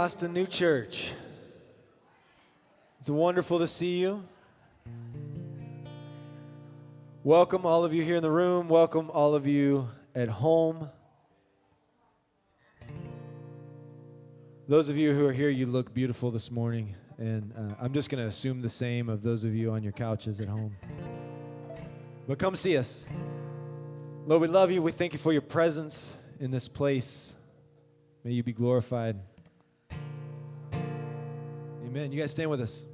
Austin New Church. It's wonderful to see you. Welcome all of you here in the room. Welcome all of you at home. Those of you who are here, you look beautiful this morning. And I'm just going to assume the same of those of you on your couches at home. But come see us. Lord, we love you. We thank you for your presence in this place. May you be glorified. Amen. You guys stand with us.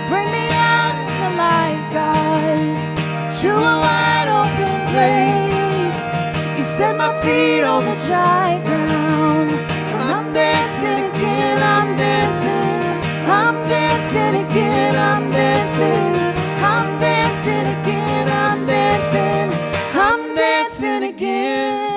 Bring me out in set my feet on the dry ground. I'm dancing again, I'm dancing. I'm dancing again, I'm dancing. I'm dancing again, I'm dancing. I'm dancing again.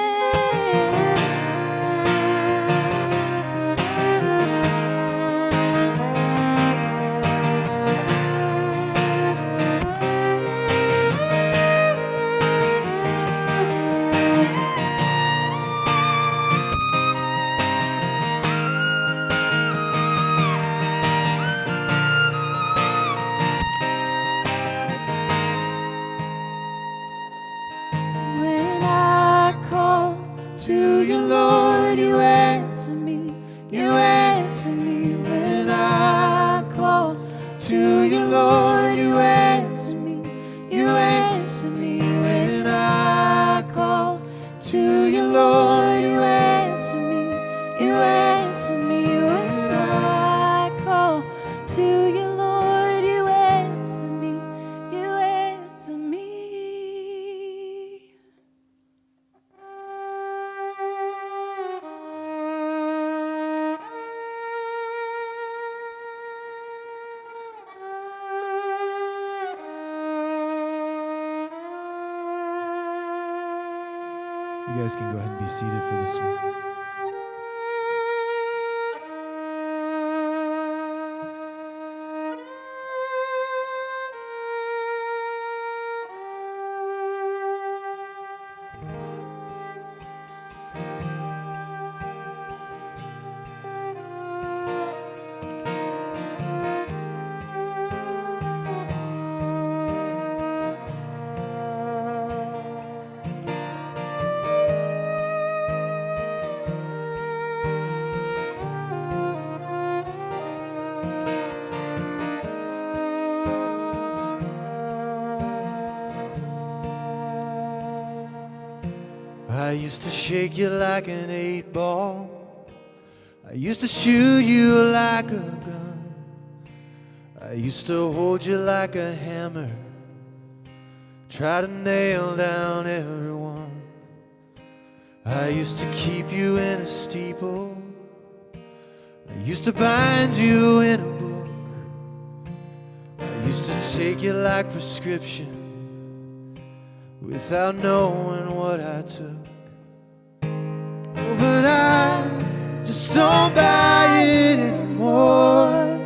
When I call to you, Lord, you answer me. You answer me. When I call to you, Lord, you answer me. You answer me. When I call to you, Lord, you answer me. You answer me. When I call to you, Lord, you answer me. You answer me. You guys can go ahead and be seated for this one. I used to shake you like an 8-ball. I used to shoot you like a gun. I used to hold you like a hammer, try to nail down everyone. I used to keep you in a steeple. I used to bind you in a book. I used to take you like prescription without knowing what I took. Oh, but I just don't buy it anymore.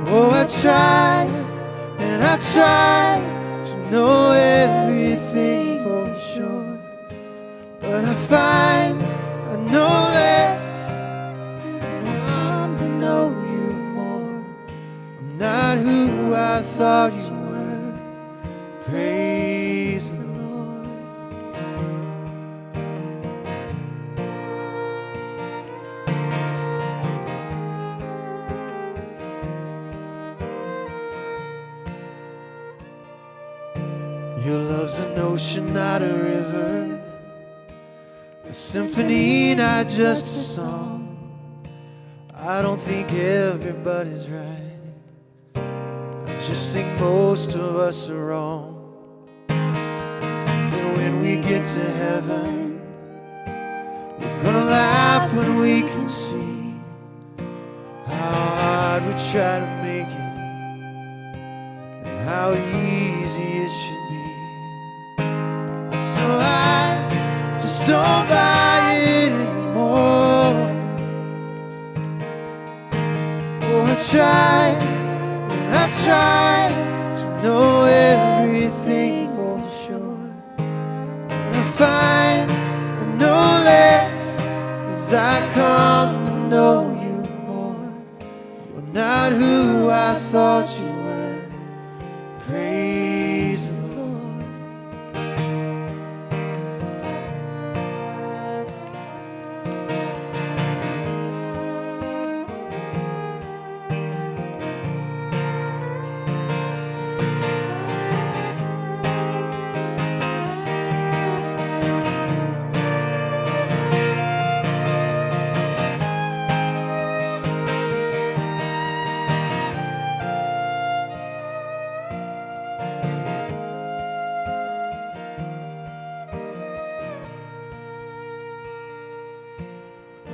Oh, I tried and I tried to know everything for sure, but I find I know less as I come to know you more. I'm not who I thought you were. Praise the Lord. Your love's an ocean, not a river, a symphony, not just a song. I don't think everybody's right, I just think most of us are wrong. Then when we get to heaven, we're gonna laugh when we can see how hard we try to make it and how easy it should be. So I just don't buy it anymore. Oh, I tried and I've tried to know everything for sure, but I find I know less as I come to know you more. You're not who I thought you were. Praise the Lord.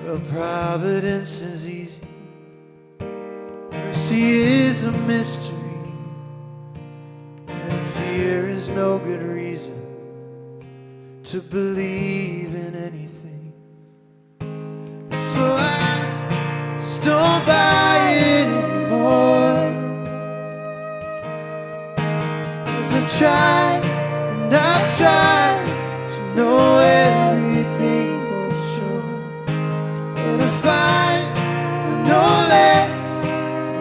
Well, providence is easy. Mercy is a mystery. And fear is no good reason to believe in anything. And so I just don't buy it anymore. 'Cause I've tried and I've tried to know everything for sure. But I find I know less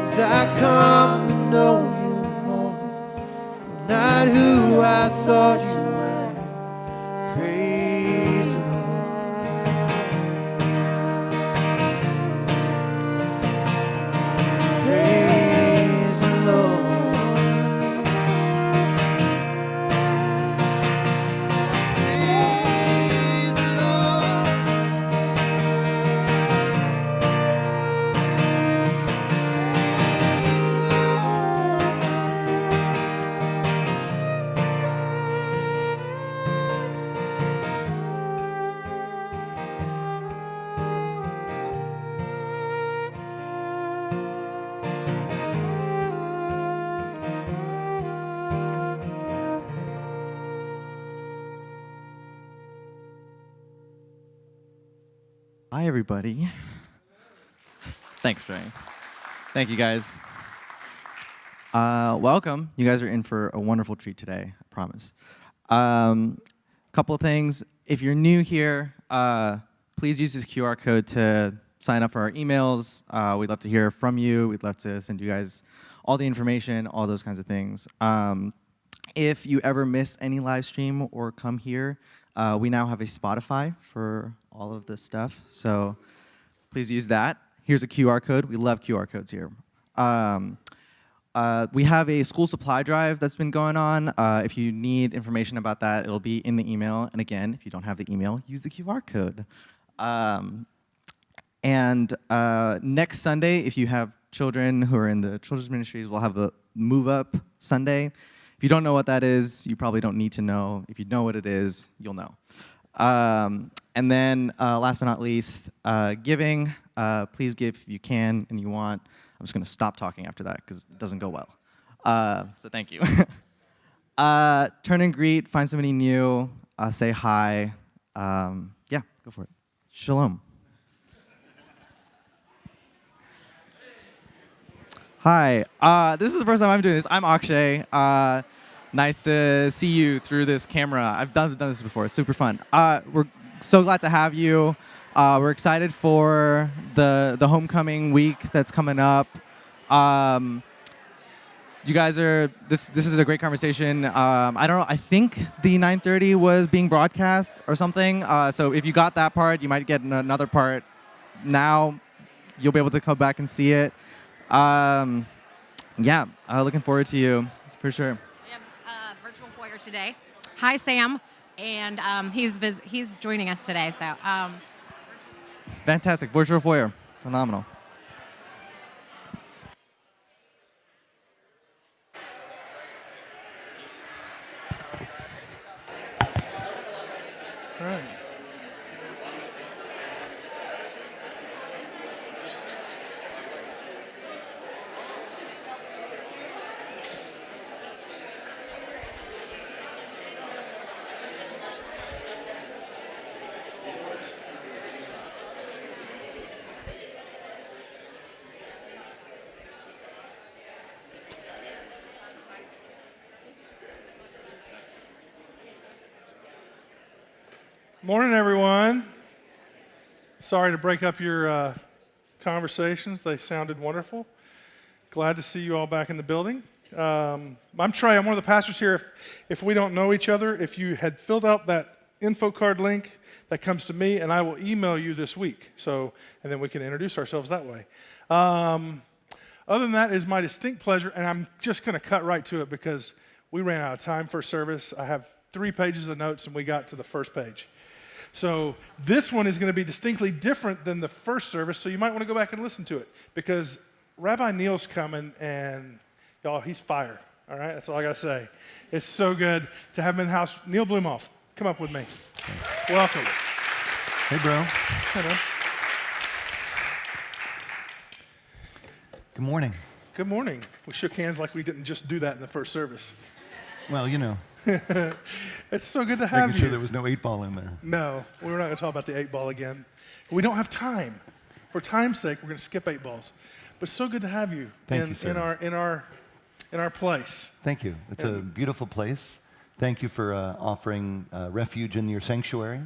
as I come to know you more. You're not who I thought you were. Praise the Lord. Praise the Lord. Praise the Lord. Hi, everybody. Thanks, Dre. Thank you, guys. Welcome. You guys are in for a wonderful treat today, I promise. Couple of things. If you're new here, please use this QR code to sign up for our emails. We'd love to hear from you. We'd love to send you guys all the information, all those kinds of things. If you ever miss any live stream or come here, we now have a Spotify for all of this stuff, so please use that. Here's a QR code. We love QR codes here. We have a school supply drive that's been going on. If you need information about that, it'll be in the email. And again, if you don't have the email, use the QR code. Next Sunday, if you have children who are in the children's ministries, we'll have a Move Up Sunday. If you don't know what that is, you probably don't need to know. If you know what it is, you'll know. And then last but not least, giving. Please give if you can and you want. I'm just going to stop talking after that because it doesn't go well. So thank you. Turn and greet, find somebody new, say hi. Yeah, go for it. Shalom. Hi, this is the first time I'm doing this. I'm Akshay. Nice to see you through this camera. I've done this before. It's super fun. We're so glad to have you. We're excited for the homecoming week that's coming up. You guys are this is a great conversation. I don't know. I think the 9:30 was being broadcast or something. So if you got that part, you might get another part now. You'll be able to come back and see it. Yeah, looking forward to you for sure. We have virtual foyer today. Hi, Sam, and he's joining us today. So, fantastic, virtual foyer, phenomenal. All right. Morning, everyone. Sorry to break up your conversations. They sounded wonderful. Glad to see you all back in the building. I'm Trey. I'm one of the pastors here. If we don't know each other, if you had filled out that info card link, that comes to me, and I will email you this week. And then we can introduce ourselves that way. Other than that, it is my distinct pleasure, and I'm just going to cut right to it because we ran out of time for service. I have 3 pages of notes, and we got to the first page. So this one is going to be distinctly different than the first service, so you might want to go back and listen to it because Rabbi Neil's coming, and y'all, he's fire. All right, that's all I got to say. It's so good to have him in the house. Neil Blumoff, come up with me. Welcome. Hey, bro. Hey, man. Good morning. Good morning. We shook hands like we didn't just do that in the first service. Well, you know, It's so good to have making you. sure there was no 8-ball in there. No, we're not going to talk about the 8-ball again. We don't have time. For time's sake, we're going to skip 8-balls. But it's so good to have you, Thank in, you, sir. in our place. Thank you. It's a beautiful place. Thank you for offering refuge in your sanctuary.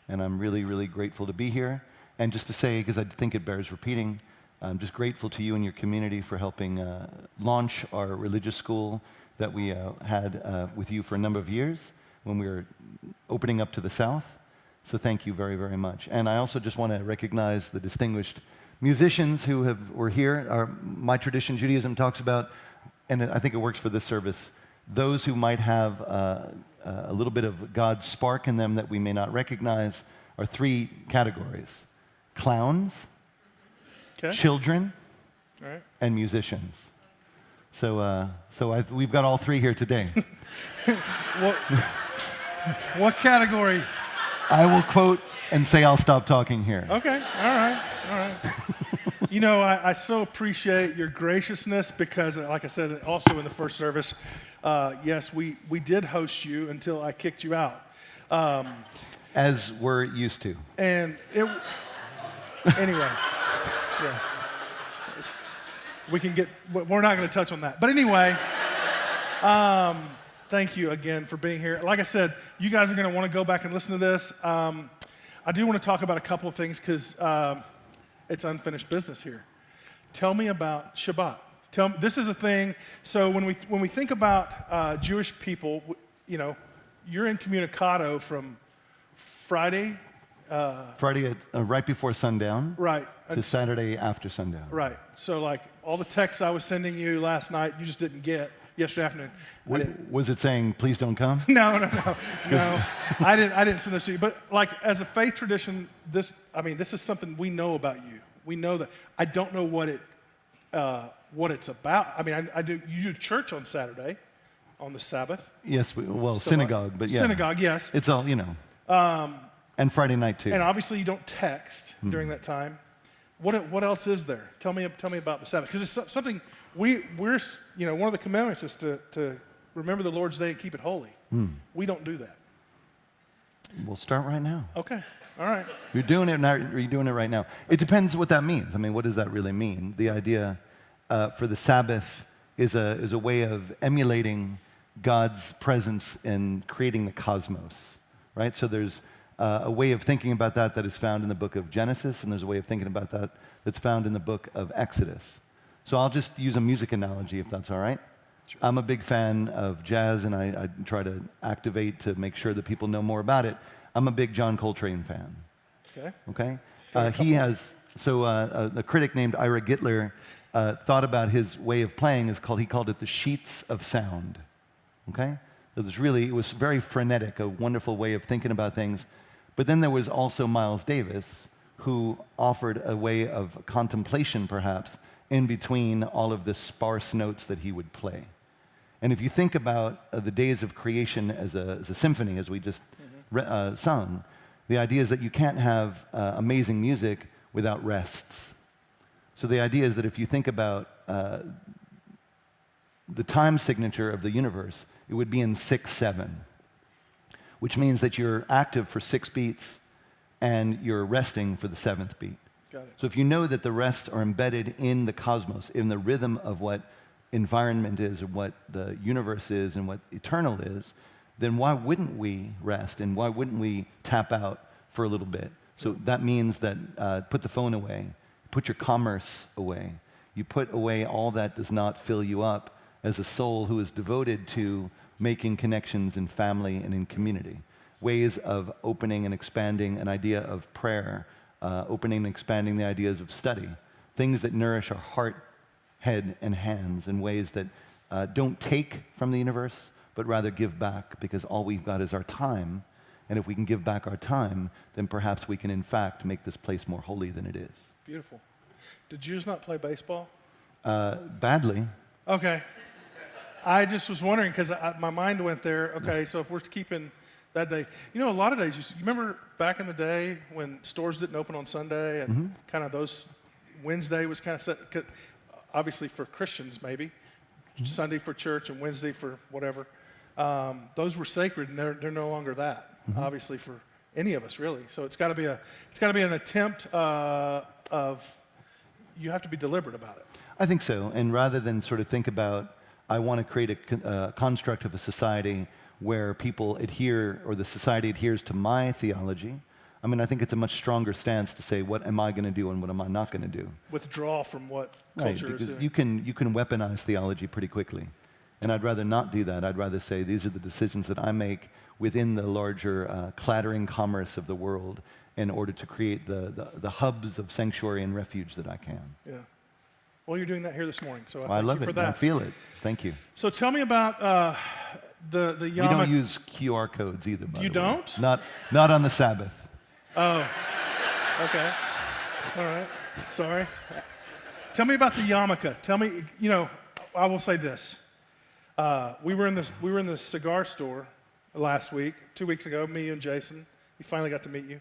And I'm really, really grateful to be here. And just to say, because I think it bears repeating, I'm just grateful to you and your community for helping launch our religious school that we had with you for a number of years when we were opening up to the South. So thank you very, very much. And I also just want to recognize the distinguished musicians who were here. My tradition, Judaism, talks about, and I think it works for this service, those who might have a little bit of God's spark in them that we may not recognize are 3 categories: clowns, Okay? children, All right. and musicians. So, we've got all 3 here today. What category? I will quote and say I'll stop talking here. Okay, all right. You know, I so appreciate your graciousness because, like I said, also in the first service, yes, we did host you until I kicked you out. As we're used to. And anyway, yeah. We're not going to touch on that. But anyway, thank you again for being here. Like I said, you guys are going to want to go back and listen to this. I do want to talk about a couple of things because it's unfinished business here. Tell me about Shabbat. This is a thing. So when we think about Jewish people, you know, you're incommunicado from Friday. Friday at, right before sundown. Right. To Saturday after sundown. Right. So like all the texts I was sending you last night, you just didn't get yesterday afternoon. Was it saying, please don't come? No. I didn't send this to you. But like as a faith tradition, this is something we know about you. We know that. I don't know what it's about. I mean, you do church on Saturday, on the Sabbath. Yes, synagogue, but yeah. Synagogue, yes. It's all, you know. And Friday night too. And obviously you don't text during that time. What else is there? Tell me about the Sabbath, because it's something we're you know, one of the commandments is to remember the Lord's Day and keep it holy. We don't do that. We'll start right now. Okay, all right. You're doing it now. You're doing it right now. It depends what that means. I mean, what does that really mean? The idea for the Sabbath is a way of emulating God's presence in creating the cosmos, right? So there's a way of thinking about that is found in the book of Genesis, and there's a way of thinking about that that's found in the book of Exodus. So I'll just use a music analogy, if that's all right. Sure. I'm a big fan of jazz, and I try to activate to make sure that people know more about it. I'm a big John Coltrane fan. Okay? A critic named Ira Gitler thought about his way of playing, he called it the sheets of sound. Okay? It was very frenetic, a wonderful way of thinking about things. But then there was also Miles Davis, who offered a way of contemplation, perhaps, in between all of the sparse notes that he would play. And if you think about the days of creation as a symphony, as we just sung, the idea is that you can't have amazing music without rests. So the idea is that if you think about the time signature of the universe, it would be in 6/7, which means that you're active for 6 beats and you're resting for the 7th beat. Got it. So if you know that the rests are embedded in the cosmos, in the rhythm of what environment is, or what the universe is, and what eternal is, then why wouldn't we rest, and why wouldn't we tap out for a little bit? So that means that put the phone away, put your commerce away, you put away all that does not fill you up as a soul who is devoted to making connections in family and in community. Ways of opening and expanding an idea of prayer, opening and expanding the ideas of study. Things that nourish our heart, head, and hands in ways that don't take from the universe, but rather give back, because all we've got is our time. And if we can give back our time, then perhaps we can, in fact, make this place more holy than it is. Beautiful. Did Jews not play baseball? Badly. Okay. I just was wondering because my mind went there. Okay, so if we're keeping that day, you know, a lot of days, you remember back in the day when stores didn't open on Sunday and kind of those, Wednesday was kind of set. obviously for Christians maybe, Sunday for church and Wednesday for whatever. Those were sacred, and they're no longer that, obviously, for any of us, really. So it's got to be an attempt of, you have to be deliberate about it. I think so. And rather than sort of think about, I want to create a construct of a society where people adhere, or the society adheres to my theology, I mean, I think it's a much stronger stance to say, what am I going to do and what am I not going to do? Withdraw from what Right, culture is because doing. you can weaponize theology pretty quickly. And I'd rather not do that. I'd rather say, these are the decisions that I make within the larger clattering commerce of the world in order to create the hubs of sanctuary and refuge that I can. Yeah. Well, you're doing that here this morning, so Well, I I thank love you for it. that. I feel it. Thank you. So tell me about the We yarmulke. don't use QR codes either, by You the way. don't? Not on the Sabbath. Oh, okay. All right. Sorry. Tell me about the yarmulke. Tell me, I will say this. We were in the cigar store last week, 2 weeks ago, me and Jason. We finally got to meet you.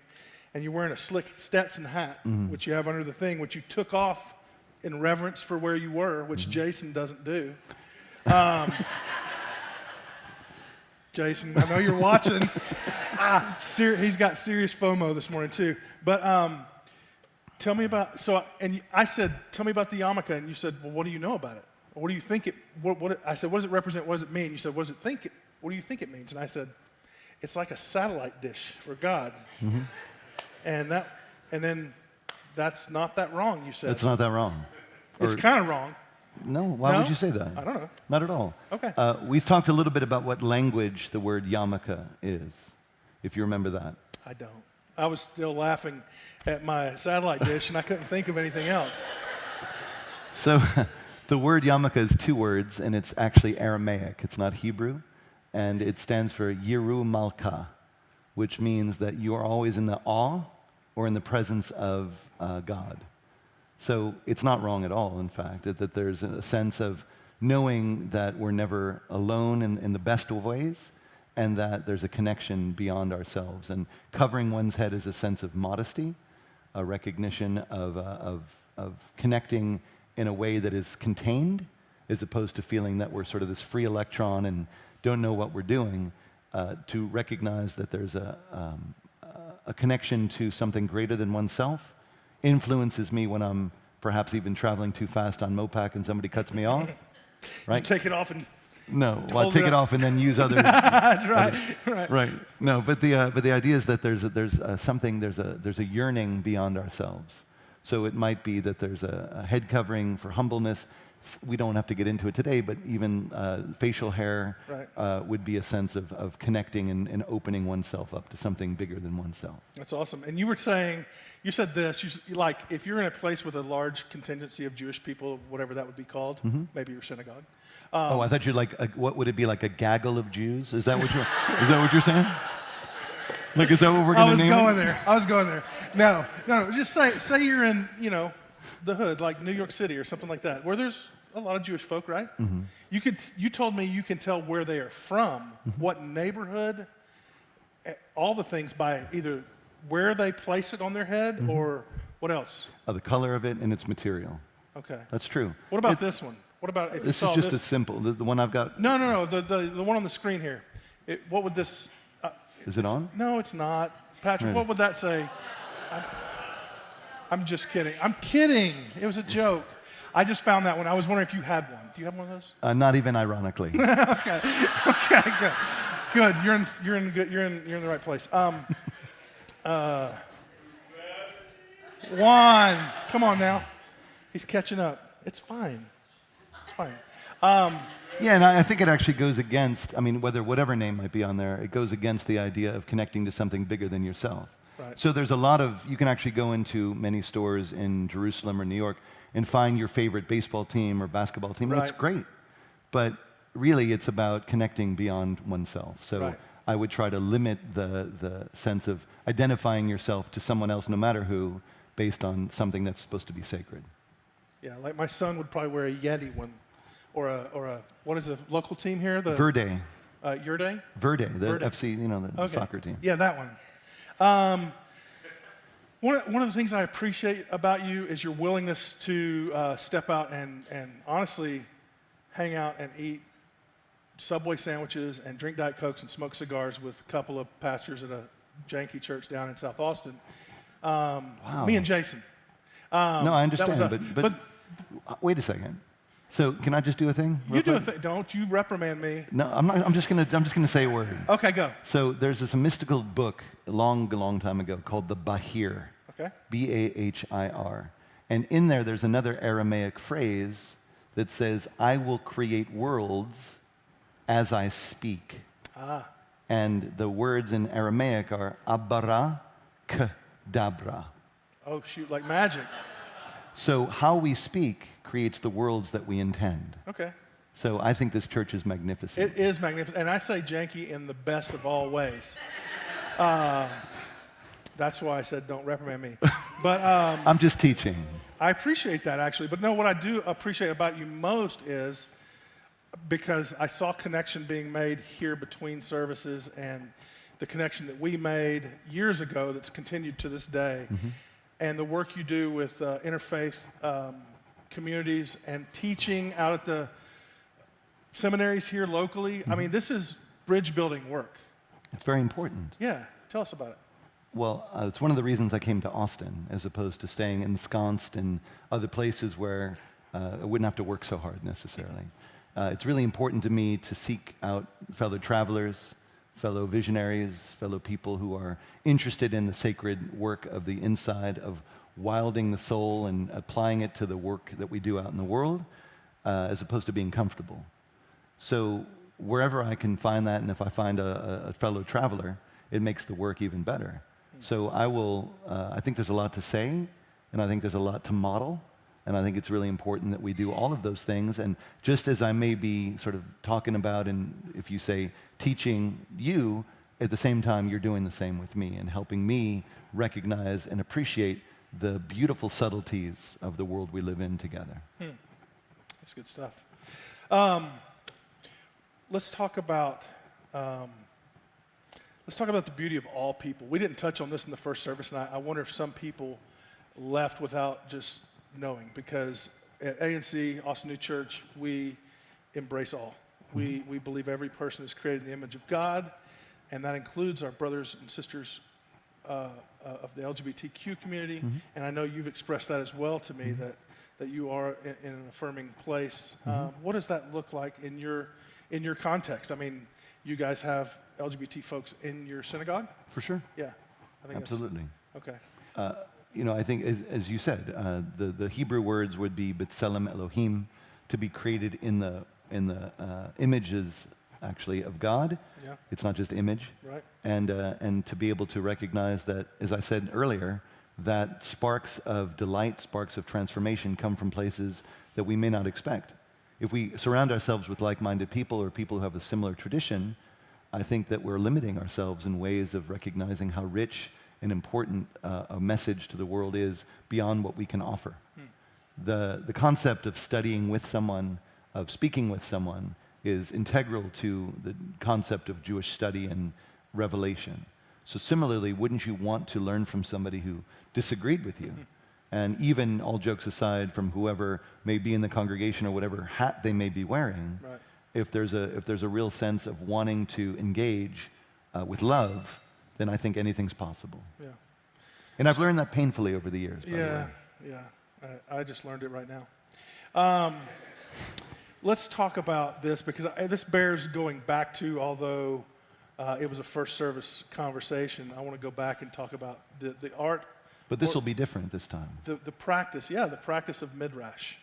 And you're wearing a slick Stetson hat, which you have under the thing, which you took off in reverence for where you were, which Jason doesn't do. Jason, I know you're watching. He's got serious FOMO this morning too. But tell me about, I said, tell me about the yarmulke, and you said, well, what do you know about it? What do you think I said, what does it represent? What does it mean? You said, what do you think it means? And I said, it's like a satellite dish for God. And then that's not that wrong, you said. It's not that wrong. It's kind of wrong. No, why No? would you say that? I don't know. Not at all. Okay. We've talked a little bit about what language the word yarmulke is, if you remember that. I don't. I was still laughing at my satellite dish, and I couldn't think of anything else. So the word yarmulke is 2 words, and it's actually Aramaic. It's not Hebrew. And it stands for Yiru Malka, which means that you are always in the awe or in the presence of God. So it's not wrong at all, in fact, that there's a sense of knowing that we're never alone in the best of ways, and that there's a connection beyond ourselves. And covering one's head is a sense of modesty, a recognition of connecting in a way that is contained, as opposed to feeling that we're sort of this free electron and don't know what we're doing, to recognize that there's a connection to something greater than oneself, influences me when I'm perhaps even traveling too fast on Mopac and somebody cuts me off, right? You take it off and No, well, I hold take it it up. off and then use other. right. Right. No, but the idea is that there's a yearning beyond ourselves. So it might be that there's a head covering for humbleness. We don't have to get into it today, but even facial hair would be a sense of connecting and opening oneself up to something bigger than oneself. That's awesome. And you said this, like if you're in a place with a large contingency of Jewish people, whatever that would be called, maybe your synagogue. Oh, I thought you'd like, what would it be, like a gaggle of Jews? Is that what you're saying? Like, is that what we're going to name it? I was going there. No, just say you're in, the hood, like New York City or something like that, where there's a lot of Jewish folk, right? You told me you can tell where they are from, what neighborhood, all the things by either where they place it on their head or what else? The color of it and its material. Okay. That's true. What about this one? What about if you This saw is just this? a simple, the one I've got. No, the one on the screen here. What would this? Is it on? No, it's not. Patrick, Right. what would that say? I'm just kidding. I'm kidding. It was a joke. I just found that one. I was wondering if you had one. Do you have one of those? Not even ironically. Okay, good. You're in the right place. Juan, come on now. He's catching up. It's fine. It's fine. Yeah, and I think it actually goes against, whatever name might be on there, it goes against the idea of connecting to something bigger than yourself. Right. So there's a lot of, you can actually go into many stores in Jerusalem or New York and find your favorite baseball team or basketball team. Right. That's great. But really it's about connecting beyond oneself. So Right. I would try to limit the sense of identifying yourself to someone else, no matter who, based on something that's supposed to be sacred. Yeah, like my son would probably wear a Yeti one, or a what is the local team here? The Verde. Your Day? Verde, the Verde. FC, the Okay. soccer team. Yeah, that one. One of the things I appreciate about you is your willingness to step out and honestly hang out and eat Subway sandwiches and drink Diet Cokes and smoke cigars with a couple of pastors at a janky church down in South Austin. Wow. Me and Jason. No, I that was understand, us. but wait a second. So can I just do a thing? real You do a quick? thing. Don't you reprimand me. No, I'm not. I'm just gonna say a word. Okay, go. So there's this mystical book a long time ago called the Bahir. Okay. Bahir. And in there's another Aramaic phrase that says, "I will create worlds as I speak." Ah. And the words in Aramaic are abara kadabra. Oh, shoot, like magic. So how we speak creates the worlds that we intend. Okay. So I think this church is magnificent. It is magnificent. And I say janky in the best of all ways. That's why I said don't reprimand me. But I'm just teaching. I appreciate that, actually. But no, what I do appreciate about you most is because I saw connection being made here between services and the connection that we made years ago that's continued to this day. Mm-hmm. And the work you do with interfaith communities and teaching out at the seminaries here locally. Mm-hmm. I mean, this is bridge building work. It's very important. Yeah, tell us about it. Well, it's one of the reasons I came to Austin as opposed to staying ensconced in other places where I wouldn't have to work so hard necessarily. It's really important to me to seek out fellow travelers, fellow visionaries, fellow people who are interested in the sacred work of the inside, of wilding the soul and applying it to the work that we do out in the world, as opposed to being comfortable. So wherever I can find that, and if I find a fellow traveler, it makes the work even better. So I think there's a lot to say, and I think there's a lot to model, and I think it's really important that we do all of those things. And just as I may be sort of talking about, and if you say teaching you, at the same time you're doing the same with me and helping me recognize and appreciate the beautiful subtleties of the world we live in together. That's good stuff. Let's talk about the beauty of all people. We didn't touch on this in the first service, and I wonder if some people left without just knowing, because at ANC, Austin New Church, we embrace all. We believe every person is created in the image of God, and that includes our brothers and sisters of the LGBTQ community. And I know you've expressed that as well to me, that you are in an affirming place. What does that look like in your context? I mean, you guys have LGBT folks in your synagogue? For sure. Yeah. I think Absolutely. Okay. I think, as you said, the Hebrew words would be B'Tselem Elohim, to be created in the images, actually, of God. Yeah. It's not just image. Right. And to be able to recognize that, as I said earlier, that sparks of delight, sparks of transformation come from places that we may not expect. If we surround ourselves with like-minded people or people who have a similar tradition, I think that we're limiting ourselves in ways of recognizing how rich and important a message to the world is beyond what we can offer. The concept of studying with someone, of speaking with someone, is integral to the concept of Jewish study and revelation. So similarly, wouldn't you want to learn from somebody who disagreed with you? And even, all jokes aside, from whoever may be in the congregation or whatever hat they may be wearing, Right. if there's a real sense of wanting to engage with love, then I think anything's possible. Yeah. And I've learned that painfully over the years, by the way. Yeah. I just learned it right now. Let's talk about this, because this bears going back to, although it was a first service conversation, I want to go back and talk about the art. But this will be different this time. The practice, the practice of midrash.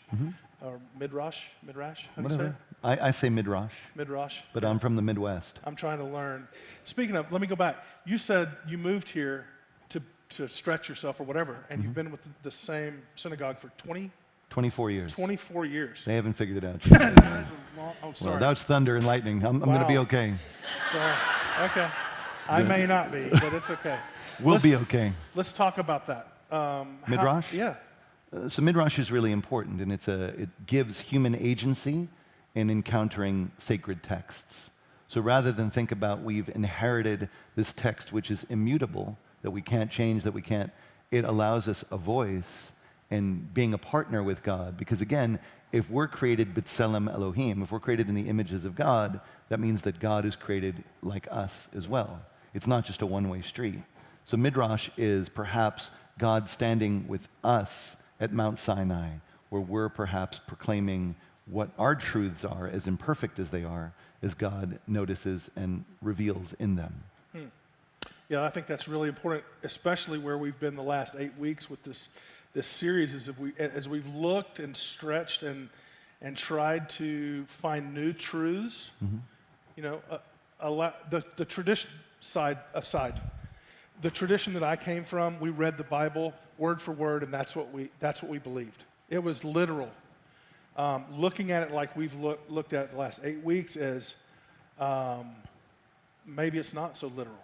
Or midrash? How do you say it? Whatever. I say midrash, Midrash. but I'm from the Midwest. I'm trying to learn. Speaking of, let me go back. You said you moved here to stretch yourself or whatever, and you've been with the same synagogue for 24 years. 24 years. They haven't figured it out. That is a long, oh, sorry. Well, that's thunder and lightning. I'm going to be Wow. okay. Sorry. Okay. I may not be, but it's okay. We'll be okay. Let's talk about that. Midrash? Yeah. So midrash is really important, and it gives human agency in encountering sacred texts. So rather than think about we've inherited this text which is immutable, that we can't change, that we can't it allows us a voice and being a partner with God. Because again, if we're created b'tselem Elohim, if we're created in the images of God, that means that God is created like us as well. It's not just a one-way street. So Midrash is perhaps God standing with us at Mount Sinai, where we're perhaps proclaiming what our truths are, as imperfect as they are, as God notices and reveals in them. Yeah, I think that's really important, especially where we've been the last 8 weeks with this series, as we've looked and stretched and tried to find new truths. You know, the tradition side aside, the tradition that I came from, we read the Bible word for word, and that's what we believed. It was literal. Looking at it like we've looked at it the last 8 weeks is maybe it's not so literal.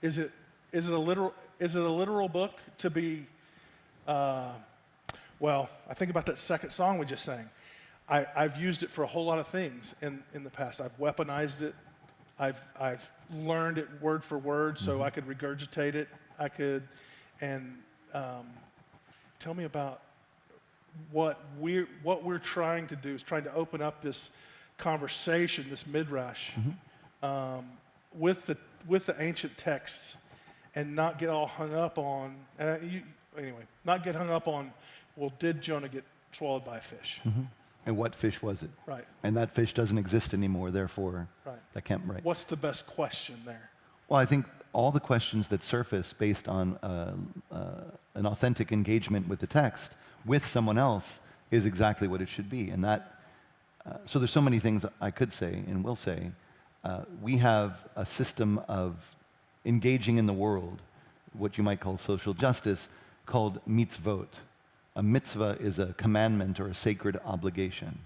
Is it a literal book to be? Well, I think about that second song we just sang. I've used it for a whole lot of things in the past. I've weaponized it. I've learned it word for word so I could regurgitate it. Tell me about what we're trying to do is trying to open up this conversation, this midrash, with the ancient texts, and not get all hung up on. Not get hung up on. Well, did Jonah get swallowed by a fish? And what fish was it? Right. And that fish doesn't exist anymore, therefore, that can't, right. What's the best question there? Well, I think all the questions that surface based on an authentic engagement with the text, with someone else, is exactly what it should be. And that, so there's so many things I could say and will say. We have a system of engaging in the world, what you might call social justice, called mitzvot. A mitzvah is a commandment or a sacred obligation.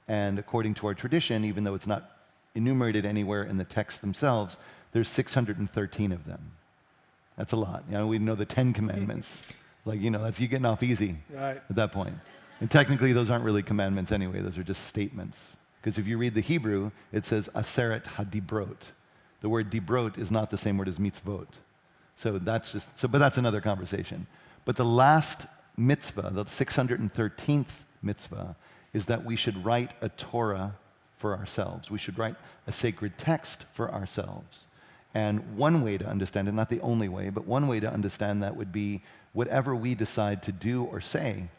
And according to our tradition, even though it's not enumerated anywhere in the texts themselves, there's 613 of them. That's a lot. You know, we know the 10 commandments. Like, you know, that's you getting off easy at that point. And technically, those aren't really commandments anyway. Those are just statements. Because if you read the Hebrew, it says aseret hadibrot. The word dibrot is not the same word as mitzvot. So that's but that's another conversation. But the last mitzvah, the 613th mitzvah, is that we should write a Torah for ourselves. We should write a sacred text for ourselves. And one way to understand it, not the only way, but one way to understand that would be whatever we decide to do or say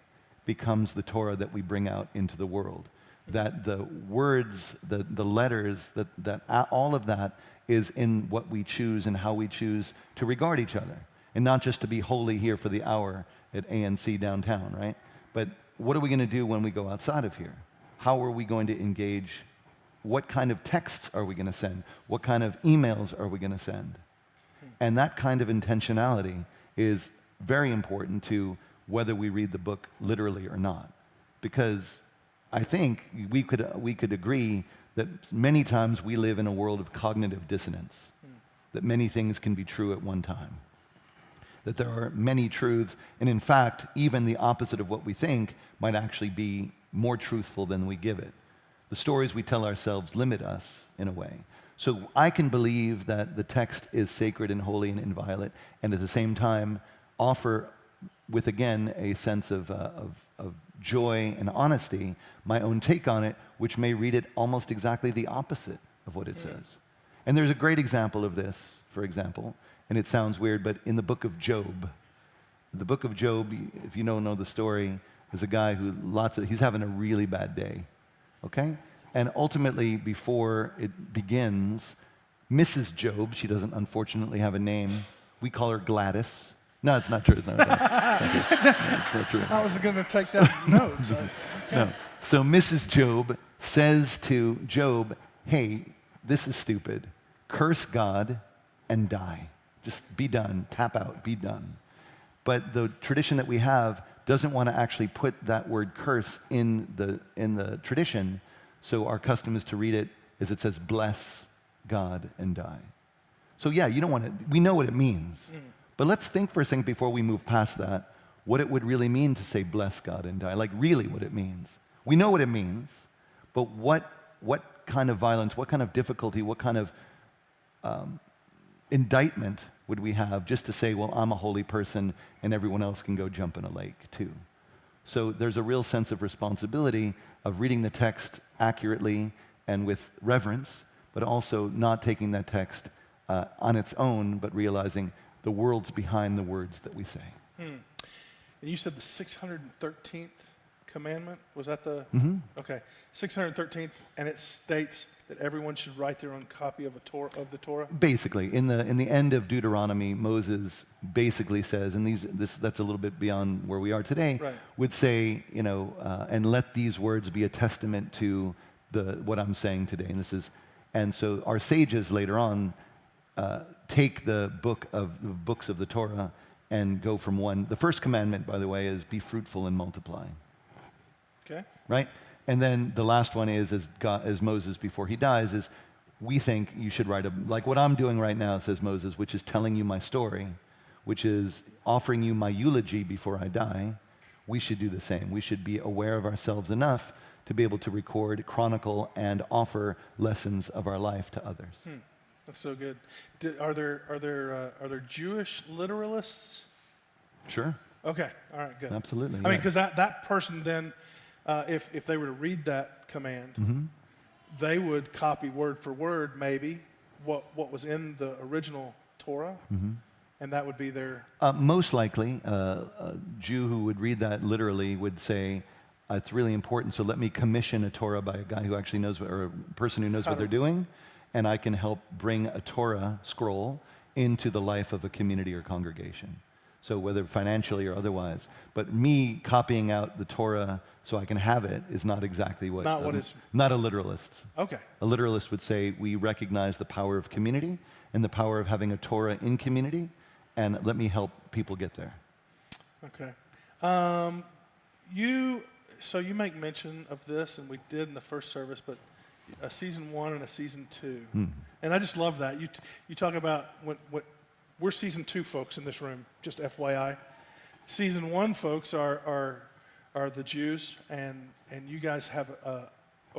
becomes the Torah that we bring out into the world. That the words, the letters, that all of that is in what we choose and how we choose to regard each other. And not just to be holy here for the hour at ANC downtown, right? But what are we going to do when we go outside of here? How are we going to engage? What kind of texts are we going to send? What kind of emails are we going to send? And that kind of intentionality is very important to whether we read the book literally or not. Because I think we could agree that many times we live in a world of cognitive dissonance, that many things can be true at one time, that there are many truths, and in fact, even the opposite of what we think might actually be more truthful than we give it. The stories we tell ourselves limit us in a way. So I can believe that the text is sacred and holy and inviolate, and at the same time offer, with again a sense of joy and honesty, my own take on it, which may read it almost exactly the opposite of what it says. And there's a great example of this, for example, and it sounds weird, but in the book of Job. The book of Job, if you don't know the story, is a guy who he's having a really bad day, okay? And ultimately, before it begins, Mrs. Job, she doesn't unfortunately have a name, we call her Gladys. No, it's not true. It's not true. It's not true. I was going to take that note. No. So Mrs. Job says to Job, hey, this is stupid. Curse God and die. Just be done. Tap out. Be done. But the tradition that we have doesn't want to actually put that word curse in the tradition. So our custom is to read it as it says, bless God and die. So yeah, you don't want to, we know what it means. But let's think for a second before we move past that, what it would really mean to say bless God and die, like really what it means. We know what it means, but what kind of violence, what kind of difficulty, what kind of indictment would we have just to say, well, I'm a holy person and everyone else can go jump in a lake too? So there's a real sense of responsibility of reading the text accurately and with reverence, but also not taking that text on its own, but realizing the world's behind the words that we say. And you said the 613th commandment? Was that the? Okay. 613th, and it states that everyone should write their own copy of the Torah? Basically, in the end of Deuteronomy, Moses basically says, and that's a little bit beyond where we are today, Right. would say, and let these words be a testament to what I'm saying today. And so our sages later on take the books of the Torah and go from one. The first commandment, by the way, is be fruitful and multiply. Okay. Right? And then the last one is, as Moses before he dies, is we think you should write like what I'm doing right now, says Moses, which is telling you my story, which is offering you my eulogy before I die. We should do the same. We should be aware of ourselves enough to be able to record, chronicle, and offer lessons of our life to others. That's so good. Are there Jewish literalists? Sure. Okay. All right. Good. Absolutely. I mean, because that person then, if they were to read that command, they would copy word for word maybe what was in the original Torah, and that would be their. Most likely, a Jew who would read that literally would say, it's really important, so let me commission a Torah by a guy who actually knows, or a person who knows what they're doing, and I can help bring a Torah scroll into the life of a community or congregation. So whether financially or otherwise. But me copying out the Torah so I can have it is not exactly what... Not a literalist. Okay. A literalist would say, we recognize the power of community and the power of having a Torah in community, and let me help people get there. Okay. So you make mention of this, and we did in the first service, but a season 1 and a season 2. And I just love that. You talk about what we're season 2 folks in this room, just FYI. Season 1 folks are the Jews, and you guys have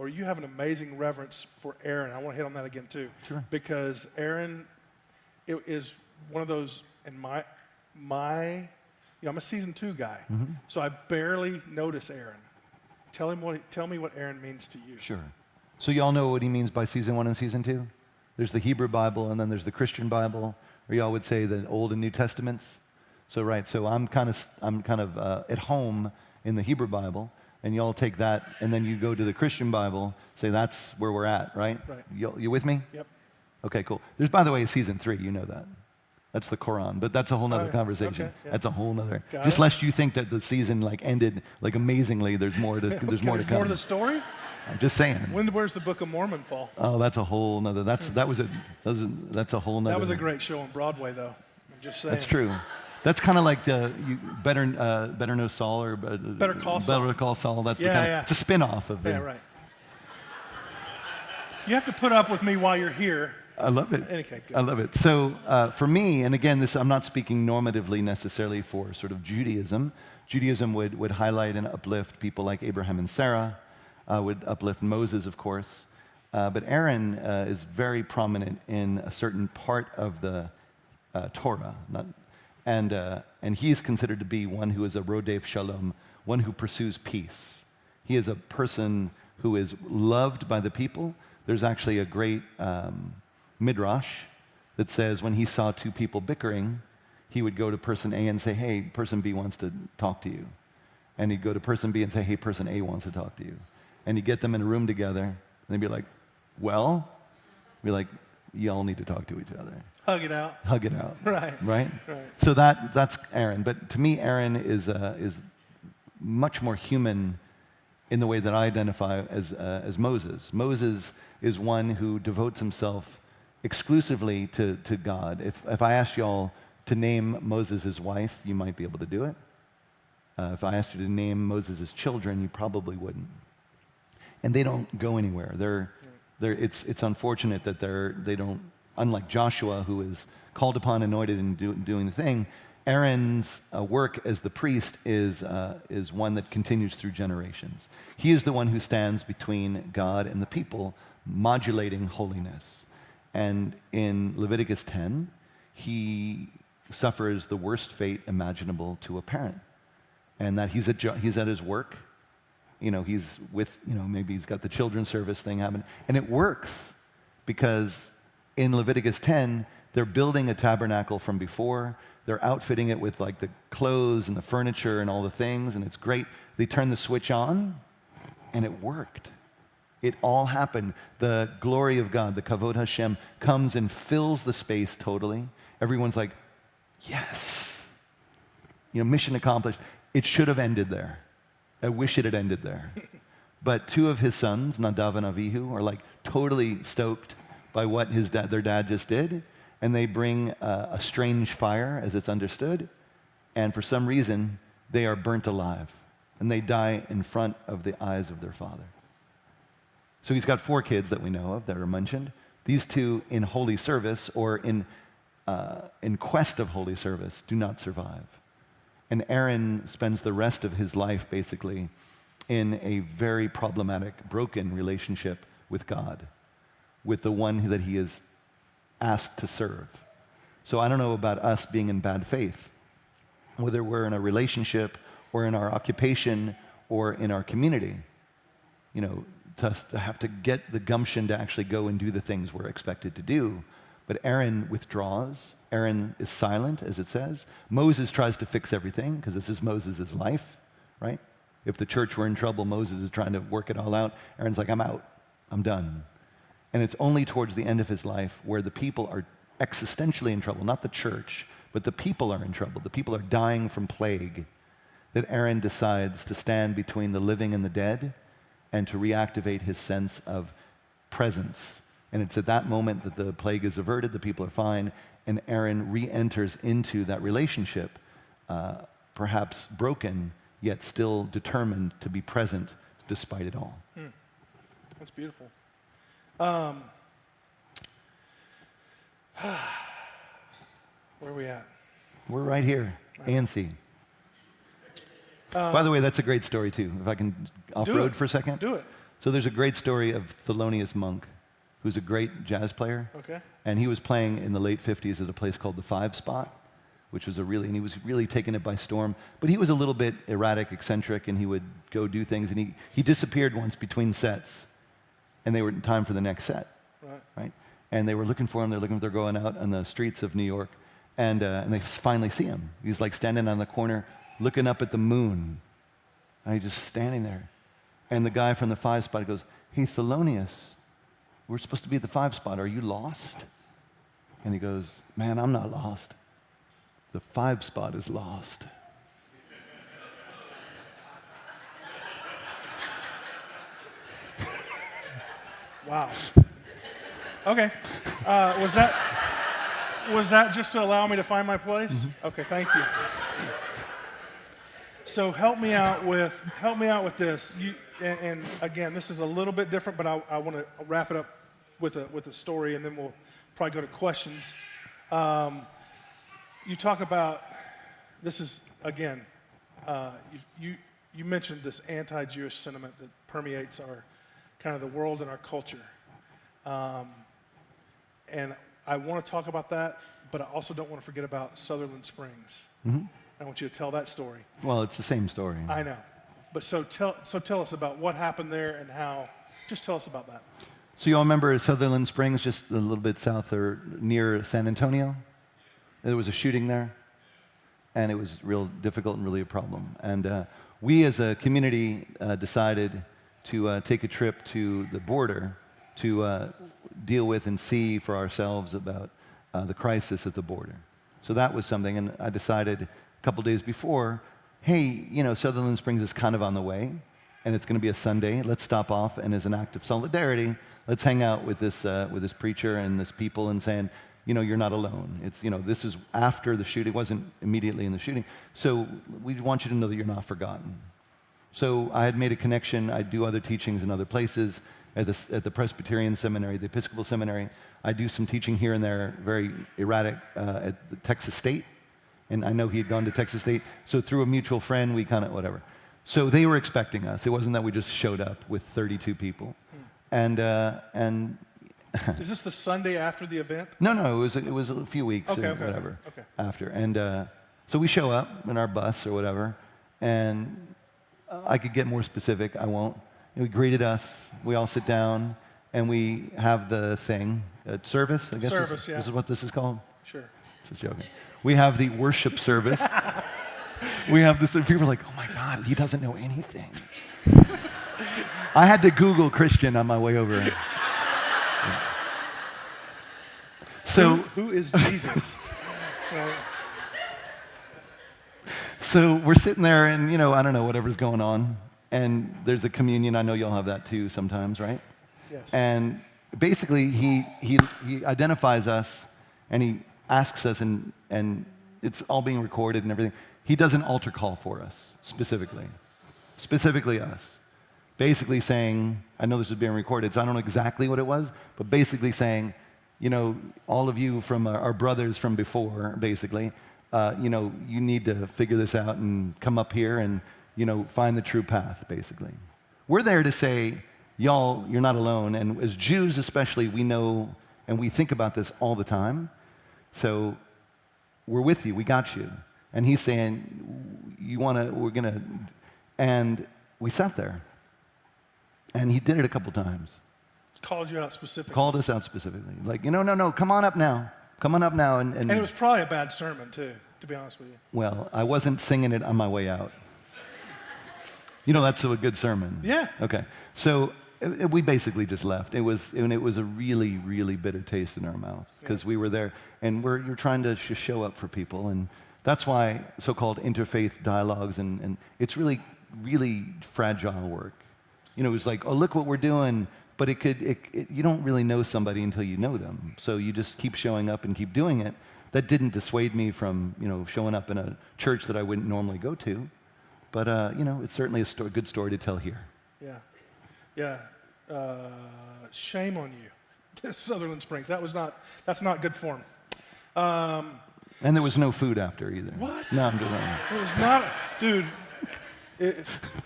you have an amazing reverence for Aaron. I want to hit on that again too. Sure. Because Aaron is one of those in my I'm a season 2 guy, so I barely notice Aaron. Tell me what Aaron means to you. Sure. So you all know what he means by season 1 and season 2? There's the Hebrew Bible, and then there's the Christian Bible, or y'all would say the Old and New Testaments. So I'm kind of at home in the Hebrew Bible, and y'all take that, and then you go to the Christian Bible, say that's where we're at, right? Right. You with me? Yep. Okay, cool. There's, by the way, a season 3, you know that. That's the Quran, but that's a whole nother conversation. Okay, yeah. That's a whole nother. Got Just it. lest you think that the season ended amazingly. There's more to There's more to come. more to the story? I'm just saying. Where's the Book of Mormon fall? Oh, that's a whole nother. That's a whole nother. That was a great show on Broadway, though. I'm just saying. That's true. That's kind of like Better Know Saul or Better Call Saul. Better Call Saul. That's Yeah. It's a spin-off of the. Yeah, right. You have to put up with me while you're here. I love it. Okay, good. I love it. So for me, and again, I'm not speaking normatively necessarily for sort of Judaism. Judaism would highlight and uplift people like Abraham and Sarah, would uplift Moses, of course. But Aaron is very prominent in a certain part of the Torah. And he is considered to be one who is a rodef shalom, one who pursues peace. He is a person who is loved by the people. There's actually a great midrash that says when he saw 2 people bickering, he would go to person A and say, hey, person B wants to talk to you. And he'd go to person B and say, hey, person A wants to talk to you. And he'd get them in a room together, and they'd be like, well? Be like, y'all need to talk to each other. Hug it out. Hug it out. Right. Right? Right. So that's Aaron. But to me, Aaron is much more human in the way that I identify as Moses. Moses is one who devotes himself exclusively to God. If I asked y'all to name Moses' wife, you might be able to do it. If I asked you to name Moses' children, you probably wouldn't. And they don't go anywhere. It's unfortunate that they don't, unlike Joshua, who is called upon, anointed, and doing the thing, Aaron's work as the priest is one that continues through generations. He is the one who stands between God and the people, modulating holiness. And in Leviticus 10, he suffers the worst fate imaginable to a parent. And that he's at his work, he's with, maybe he's got the children's service thing happening. And it works because in Leviticus 10, they're building a tabernacle from before. They're outfitting it with like the clothes and the furniture and all the things, and it's great. They turn the switch on, and it worked. It all happened. The glory of God, the Kavod Hashem, comes and fills the space totally. Everyone's like, yes. Mission accomplished. It should have ended there. I wish it had ended there. But two of his sons, Nadav and Avihu, are like totally stoked by what their dad just did. And they bring a strange fire, as it's understood. And for some reason, they are burnt alive. And they die in front of the eyes of their father. So he's got 4 kids that we know of that are mentioned. These 2 in holy service or in quest of holy service do not survive. And Aaron spends the rest of his life basically in a very problematic, broken relationship with God, with the one that he is asked to serve. So I don't know about us being in bad faith, whether we're in a relationship or in our occupation or in our community, to have to get the gumption to actually go and do the things we're expected to do. But Aaron withdraws. Aaron is silent, as it says. Moses tries to fix everything, because this is Moses' life, right? If the church were in trouble, Moses is trying to work it all out. Aaron's like, I'm out. I'm done. And it's only towards the end of his life where the people are existentially in trouble, not the church, but the people are in trouble. The people are dying from plague, that Aaron decides to stand between the living and the dead and to reactivate his sense of presence. And it's at that moment that the plague is averted, the people are fine, and Aaron re-enters into that relationship, perhaps broken, yet still determined to be present despite it all. That's beautiful. Where are we at? We're right here, ANC. By the way, that's a great story too. If I can off-road for a second. Do it. So there's a great story of Thelonious Monk, who's a great jazz player. Okay. And he was playing in the late 50s at a place called the Five Spot, which was and he was really taking it by storm. But he was a little bit erratic, eccentric, and he would go do things. And he disappeared once between sets, and they were in time for the next set, right? And they were looking for him. They're going out on the streets of New York, and they finally see him. He's like standing on the corner, looking up at the moon, and he's just standing there. And the guy from the Five Spot goes, "Hey, Thelonious, we're supposed to be at the Five Spot. Are you lost?" And he goes, "Man, I'm not lost. The Five Spot is lost." Wow. Okay. Was that just to allow me to find my place? Mm-hmm. Okay, thank you. So help me out with this. And again, this is a little bit different, but I want to wrap it up with a story, and then we'll probably go to questions. You talk about, this is, again, you mentioned this anti-Jewish sentiment that permeates our kind of the world and our culture. And I want to talk about that, but I also don't want to forget about Sutherland Springs. Mm-hmm. I want you to tell that story. Well, it's the same story. I know. But so tell us about what happened there and how, just tell us about that. So you all remember Sutherland Springs, just a little bit south or near San Antonio? There was a shooting there, and it was real difficult and really a problem. And we as a community decided to take a trip to the border to deal with and see for ourselves about the crisis at the border. So that was something, and I decided a couple days before, hey, Sutherland Springs is kind of on the way, and it's going to be a Sunday. Let's stop off, and as an act of solidarity, let's hang out with this preacher and this people and saying, you're not alone. It's, this is after the shooting. It wasn't immediately in the shooting. So we want you to know that you're not forgotten. So I had made a connection. I do other teachings in other places at the Presbyterian Seminary, the Episcopal Seminary. I do some teaching here and there, very erratic, at the Texas State. And I know he had gone to Texas State. So through a mutual friend, we kind of, whatever. So they were expecting us. It wasn't that we just showed up with 32 people. And Is this the Sunday after the event? No, it was a few weeks Okay, or okay, whatever okay. after. And so we show up in our bus or whatever, and I could get more specific. I won't. He greeted us. We all sit down, and we have the thing, service, I guess. Service, yeah. This is what this is called? Sure. Just joking. We have the worship service. We have this, and people are like, oh my God, he doesn't know anything. I had to Google Christian on my way over. So Who is Jesus? So we're sitting there, and I don't know whatever's going on, and there's a communion. I know y'all have that too sometimes, right? Yes. And basically, he identifies us, and he asks us, and it's all being recorded and everything. He does an altar call for us specifically us, basically saying, I know this is being recorded, so I don't know exactly what it was, but basically saying, all of you from our brothers from before, basically. You need to figure this out and come up here and, find the true path, basically. We're there to say, y'all, you're not alone. And as Jews especially, we know and we think about this all the time. So we're with you. We got you. And he's saying, we're going to, and we sat there. And he did it a couple times. Called you out specifically. Called us out specifically. Like, no, come on up now. Come on up now. And it was probably a bad sermon, too, to be honest with you. Well, I wasn't singing it on my way out. That's a good sermon. Yeah. Okay. So we basically just left. It was a really, really bitter taste in our mouth because we were there, and you're trying to just show up for people, and that's why so-called interfaith dialogues, and it's really, really fragile work. It's like, oh, look what we're doing. But you don't really know somebody until you know them. So you just keep showing up and keep doing it. That didn't dissuade me from, showing up in a church that I wouldn't normally go to. But, it's certainly a good story to tell here. Yeah. Shame on you, Sutherland Springs. That's not good form. And there was no food after either. What? No, I'm just lying. It was not, dude.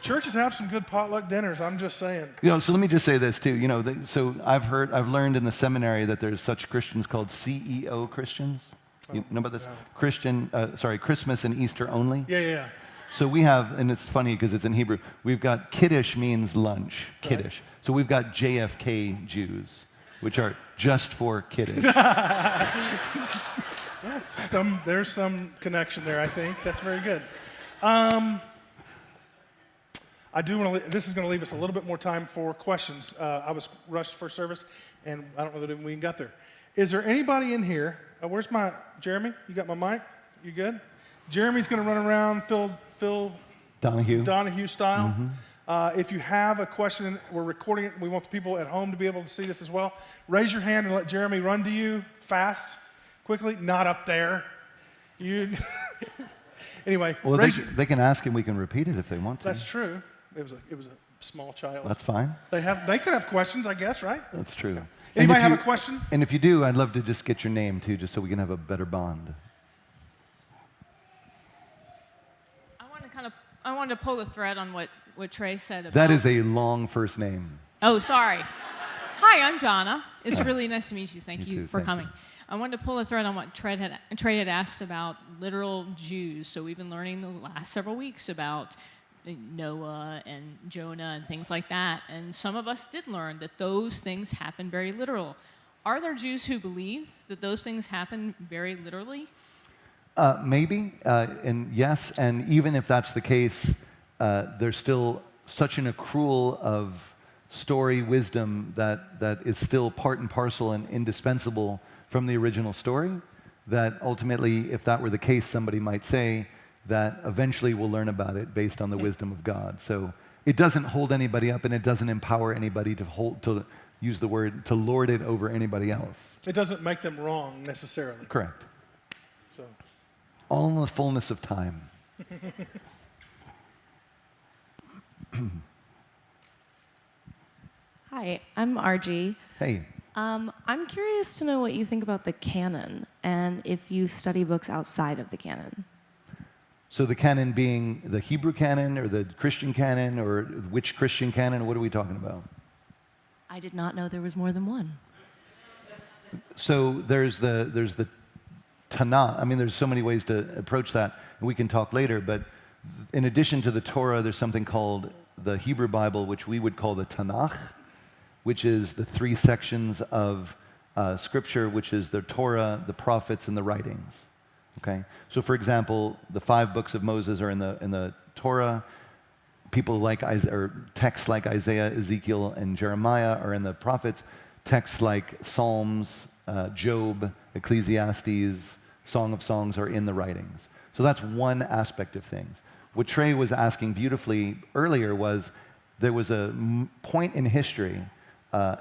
Churches have some good potluck dinners. I'm just saying. So let me just say this too. So I've learned in the seminary that there's such Christians called CEO Christians. You know about this? Yeah. Christmas and Easter only. Yeah. So we have, and it's funny because it's in Hebrew. We've got Kiddush means lunch. Kiddush. Right. So we've got JFK Jews, which are just for Kiddush. There's some connection there, I think. That's very good. I do want to. This is going to leave us a little bit more time for questions. I was rushed for service, and I don't know that we got there. Is there anybody in here? Where's my Jeremy? You got my mic? You good? Jeremy's going to run around Phil Donahue style. Mm-hmm. If you have a question, we're recording it. We want the people at home to be able to see this as well. Raise your hand and let Jeremy run to you fast, quickly. Not up there. Anyway. Well, they can ask and we can repeat it if they want to. That's true. It was a small child. That's fine. They could have questions, I guess, right? That's true. Anybody have a question? And if you do, I'd love to just get your name too, just so we can have a better bond. I wanted to pull the thread on what Trey said about... That is a long first name. Oh, sorry. Hi, I'm Donna. It's really nice to meet you. Thank you for coming. You. I wanted to pull the thread on what Trey had asked about literal Jews. So we've been learning the last several weeks about Noah and Jonah and things like that. And some of us did learn that those things happen very literal. Are there Jews who believe that those things happen very literally? Maybe, and yes, and even if that's the case, there's still such an accrual of story wisdom that is still part and parcel and indispensable from the original story, that ultimately, if that were the case, somebody might say that eventually we'll learn about it based on the wisdom of God. So it doesn't hold anybody up, and it doesn't empower anybody to use the word, to lord it over anybody else. It doesn't make them wrong necessarily. Correct. So. All in the fullness of time. Hi, I'm RG. Hey. I'm curious to know what you think about the canon and if you study books outside of the canon. So the canon being the Hebrew canon or the Christian canon, or which Christian canon? What are we talking about? I did not know there was more than one. So there's the Tanakh. I mean, there's so many ways to approach that, and we can talk later, but in addition to the Torah, there's something called the Hebrew Bible, which we would call the Tanakh, which is the 3 sections of Scripture, which is the Torah, the prophets, and the writings. Okay? So for example, the 5 books of Moses are in the Torah. People like or texts like Isaiah, Ezekiel, and Jeremiah are in the prophets. Texts like Psalms, Job, Ecclesiastes, Song of Songs are in the writings. So that's one aspect of things. What Trey was asking beautifully earlier was there was a point in history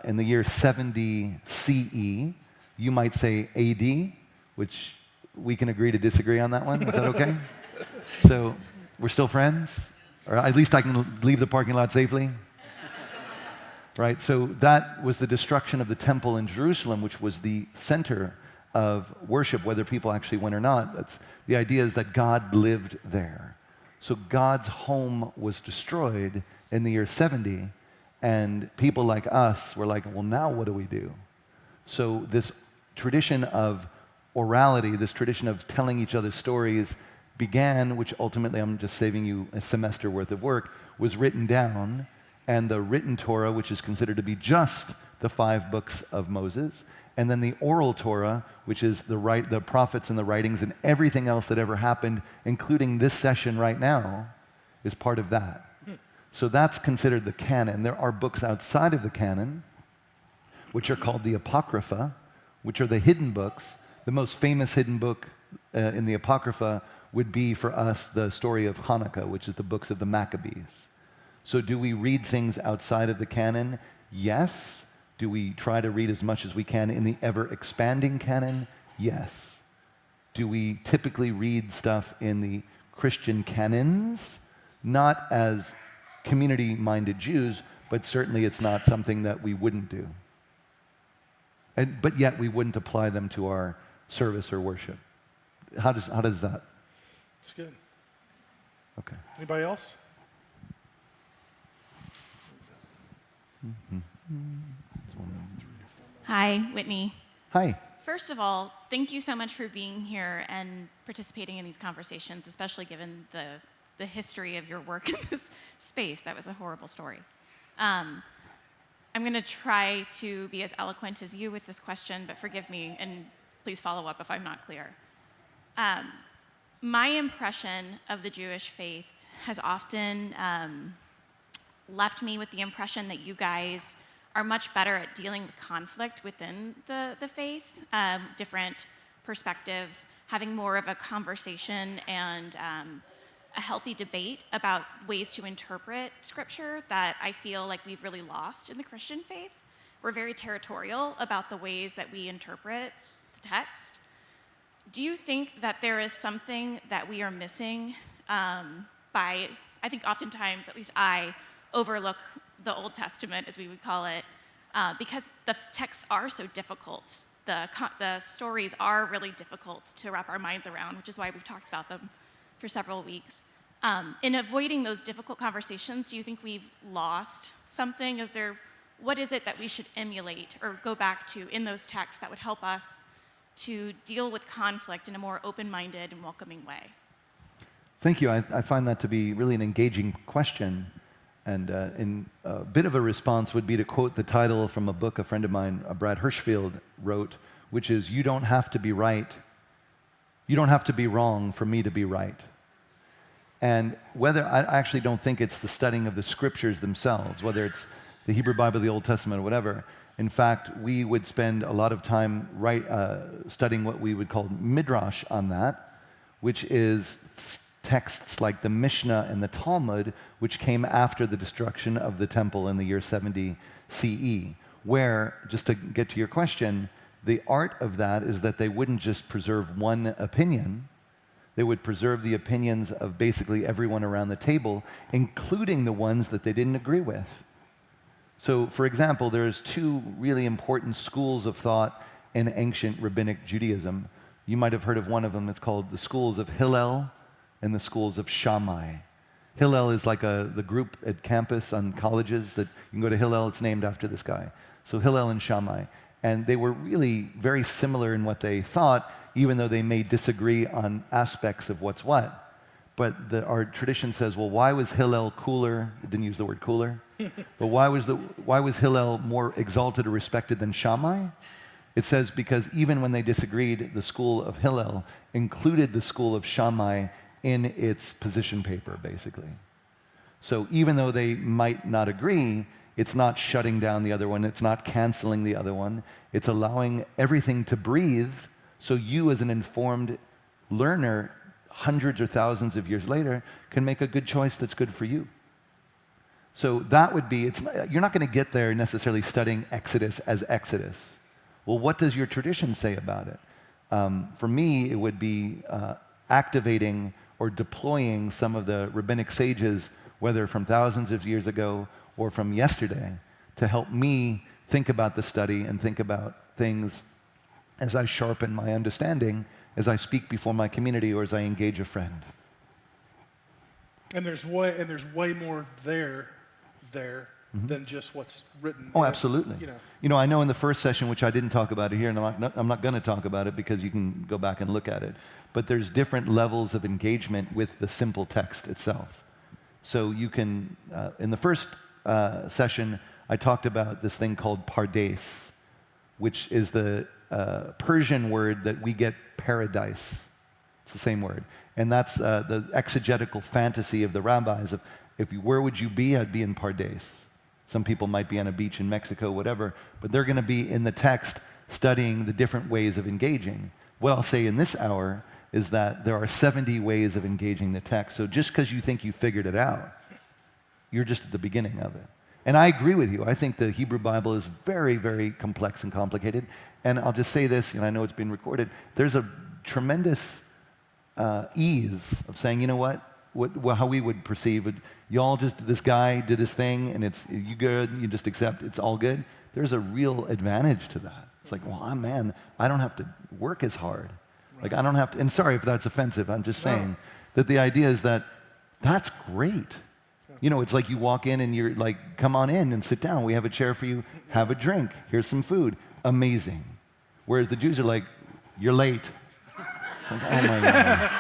in the year 70 CE, you might say AD, which we can agree to disagree on that one. Is that okay? So we're still friends? Or at least I can leave the parking lot safely? Right, so that was the destruction of the temple in Jerusalem, which was the center of worship, whether people actually went or not. The idea is that God lived there. So God's home was destroyed in the year 70, and people like us were like, well, now what do we do? So this tradition of orality, this tradition of telling each other stories began, which ultimately, I'm just saving you a semester worth of work, was written down, and the written Torah, which is considered to be just the 5 books of Moses, and then the oral Torah, which is the prophets and the writings and everything else that ever happened, including this session right now, is part of that. So that's considered the canon. There are books outside of the canon, which are called the Apocrypha, which are the hidden books. The most famous hidden book in the Apocrypha would be, for us, the story of Hanukkah, which is the books of the Maccabees. So do we read things outside of the canon? Yes. Do we try to read as much as we can in the ever-expanding canon? Yes. Do we typically read stuff in the Christian canons? Not as community-minded Jews, but certainly it's not something that we wouldn't do. But yet we wouldn't apply them to our service or worship. How does that? It's good. Okay. Anybody else? Hi, Whitney. Hi. First of all, thank you so much for being here and participating in these conversations, especially given the history of your work in this space. That was a horrible story. I'm going to try to be as eloquent as you with this question, but forgive me, and please follow up if I'm not clear. My impression of the Jewish faith has often left me with the impression that you guys are much better at dealing with conflict within the faith, different perspectives, having more of a conversation and a healthy debate about ways to interpret Scripture that I feel like we've really lost in the Christian faith. We're very territorial about the ways that we interpret the text. Do you think that there is something that we are missing I think oftentimes, at least I, overlook the Old Testament, as we would call it, because the texts are so difficult. The stories are really difficult to wrap our minds around, which is why we've talked about them for several weeks. In avoiding those difficult conversations, do you think we've lost something? What is it that we should emulate or go back to in those texts that would help us to deal with conflict in a more open-minded and welcoming way? Thank you. I find that to be really an engaging question. And a bit of a response would be to quote the title from a book a friend of mine, Brad Hirschfield, wrote, which is, "You don't have to be right. You don't have to be wrong for me to be right." And I actually don't think it's the studying of the Scriptures themselves, whether it's the Hebrew Bible, the Old Testament, or whatever. In fact, we would spend a lot of time studying what we would call midrash on that, which is texts like the Mishnah and the Talmud, which came after the destruction of the temple in the year 70 CE, where, just to get to your question, the art of that is that they wouldn't just preserve one opinion, they would preserve the opinions of basically everyone around the table, including the ones that they didn't agree with. So, for example, there's 2 really important schools of thought in ancient rabbinic Judaism. You might have heard of one of them. It's called the schools of Hillel and the schools of Shammai. Hillel is like the group at campus on colleges that you can go to Hillel, it's named after this guy. So Hillel and Shammai. And they were really very similar in what they thought, even though they may disagree on aspects of what's what. But our tradition says, well, why was Hillel cooler? It didn't use the word cooler. But why was Hillel more exalted or respected than Shammai? It says because even when they disagreed, the school of Hillel included the school of Shammai in its position paper, basically. So even though they might not agree, it's not shutting down the other one. It's not canceling the other one. It's allowing everything to breathe so you as an informed learner, hundreds or thousands of years later, can make a good choice that's good for you. So that would be, you're not going to get there necessarily studying Exodus as Exodus. Well, what does your tradition say about it? For me, it would be activating or deploying some of the rabbinic sages, whether from thousands of years ago or from yesterday, to help me think about the study and think about things as I sharpen my understanding, as I speak before my community, or as I engage a friend. And there's way more there than just what's written. Oh, absolutely. You know, I know in the first session, which I didn't talk about it here, and I'm not going to talk about it because you can go back and look at it, but there's different levels of engagement with the simple text itself. So you can, in the first session, I talked about this thing called pardes, which is the Persian word that we get paradise. It's the same word. And that's the exegetical fantasy of the rabbis of, where would you be? I'd be in Pardes. Some people might be on a beach in Mexico, whatever, but they're going to be in the text studying the different ways of engaging. What I'll say in this hour is that there are 70 ways of engaging the text. So just because you think you figured it out, you're just at the beginning of it. And I agree with you. I think the Hebrew Bible is very, very complex and complicated. And I'll just say this, and I know it's being recorded, there's a tremendous ease of saying, you know what, how we would perceive it, this guy did his thing, and you good, you just accept, it's all good. There's a real advantage to that. It's like, well, man, I don't have to work as hard. Like, I don't have to, and sorry if that's offensive, I'm just saying that the idea is that that's great. You know, it's like you walk in and you're like, come on in and sit down. We have a chair for you. Have a drink. Here's some food. Amazing. Whereas the Jews are like, you're late. It's like, oh my God.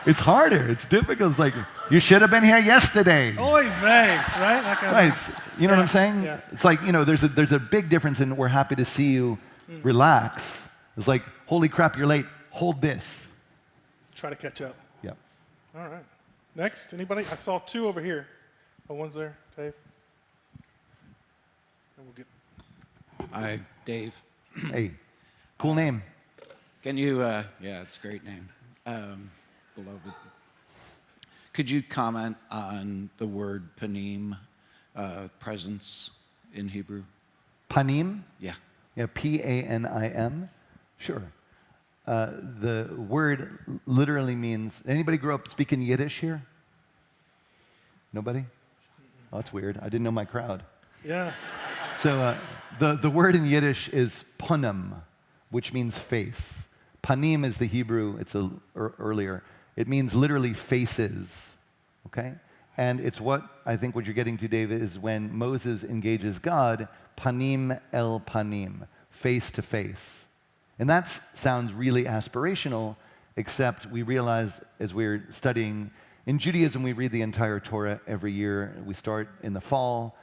It's harder. It's difficult. It's like, you should have been here yesterday. Oy vey, right? That kind Right. of thing. You know what I'm saying? Yeah. It's like, you know, there's a big difference in we're happy to see you relax. It's like, holy crap, you're late. Hold this. Try to catch up. Yeah. All right. Next, anybody? I saw two over here. Oh, one's there, Dave. And we'll get. Hi, Dave. Hey, cool name. Can you, yeah, it's a great name. Beloved. Could you comment on the word panim, presence in Hebrew? Panim? Yeah. Yeah, P-A-N-I-M. Sure. The word literally means, anybody grew up speaking Yiddish here? Nobody? Oh, that's weird. I didn't know my crowd. Yeah. So the word in Yiddish is panim, which means face. Panim is the Hebrew, it's earlier. It means literally faces, okay? And it's what you're getting to, David, is when Moses engages God, panim el panim, face to face. And that sounds really aspirational, except we realized as we're studying, in Judaism we read the entire Torah every year. We start in the fall,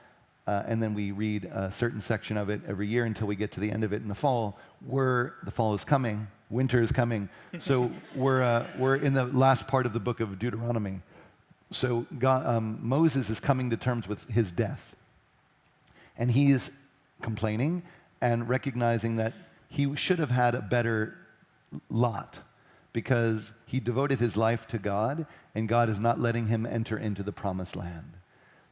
and then we read a certain section of it every year until we get to the end of it in the fall, where the fall is coming, winter is coming. So we're in the last part of the book of Deuteronomy. So Moses is coming to terms with his death. And he's complaining and recognizing that he should have had a better lot because he devoted his life to God, and God is not letting him enter into the promised land.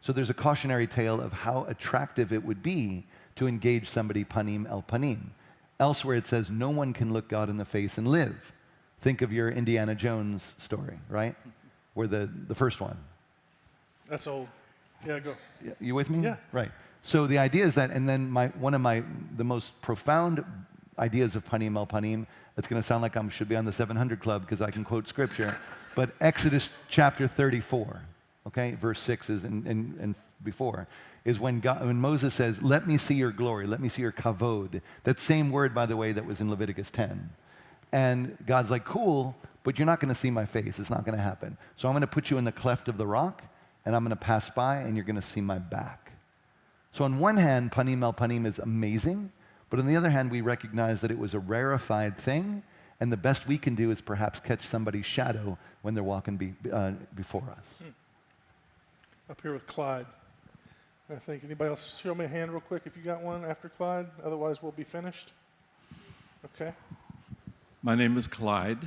So there's a cautionary tale of how attractive it would be to engage somebody panim el panim. Elsewhere it says, no one can look God in the face and live. Think of your Indiana Jones story, right? Where the first one. That's old. Yeah, go. You with me? Yeah. Right. So the idea is that, and then one of the most profound ideas of panim el panim, it's going to sound like I should be on the 700 Club because I can quote scripture, but Exodus chapter 34, okay, verse 6 is, and before, is when Moses says, let me see your glory, let me see your kavod. That same word, by the way, that was in Leviticus 10. And God's like, cool, but you're not going to see my face. It's not going to happen. So I'm going to put you in the cleft of the rock, and I'm going to pass by, and you're going to see my back. So on one hand, panim el panim is amazing, but on the other hand, we recognize that it was a rarefied thing, and the best we can do is perhaps catch somebody's shadow when they're walking before us. Up here with Clyde. I think anybody else show me a hand real quick if you got one after Clyde. Otherwise, we'll be finished. Okay. My name is Clyde,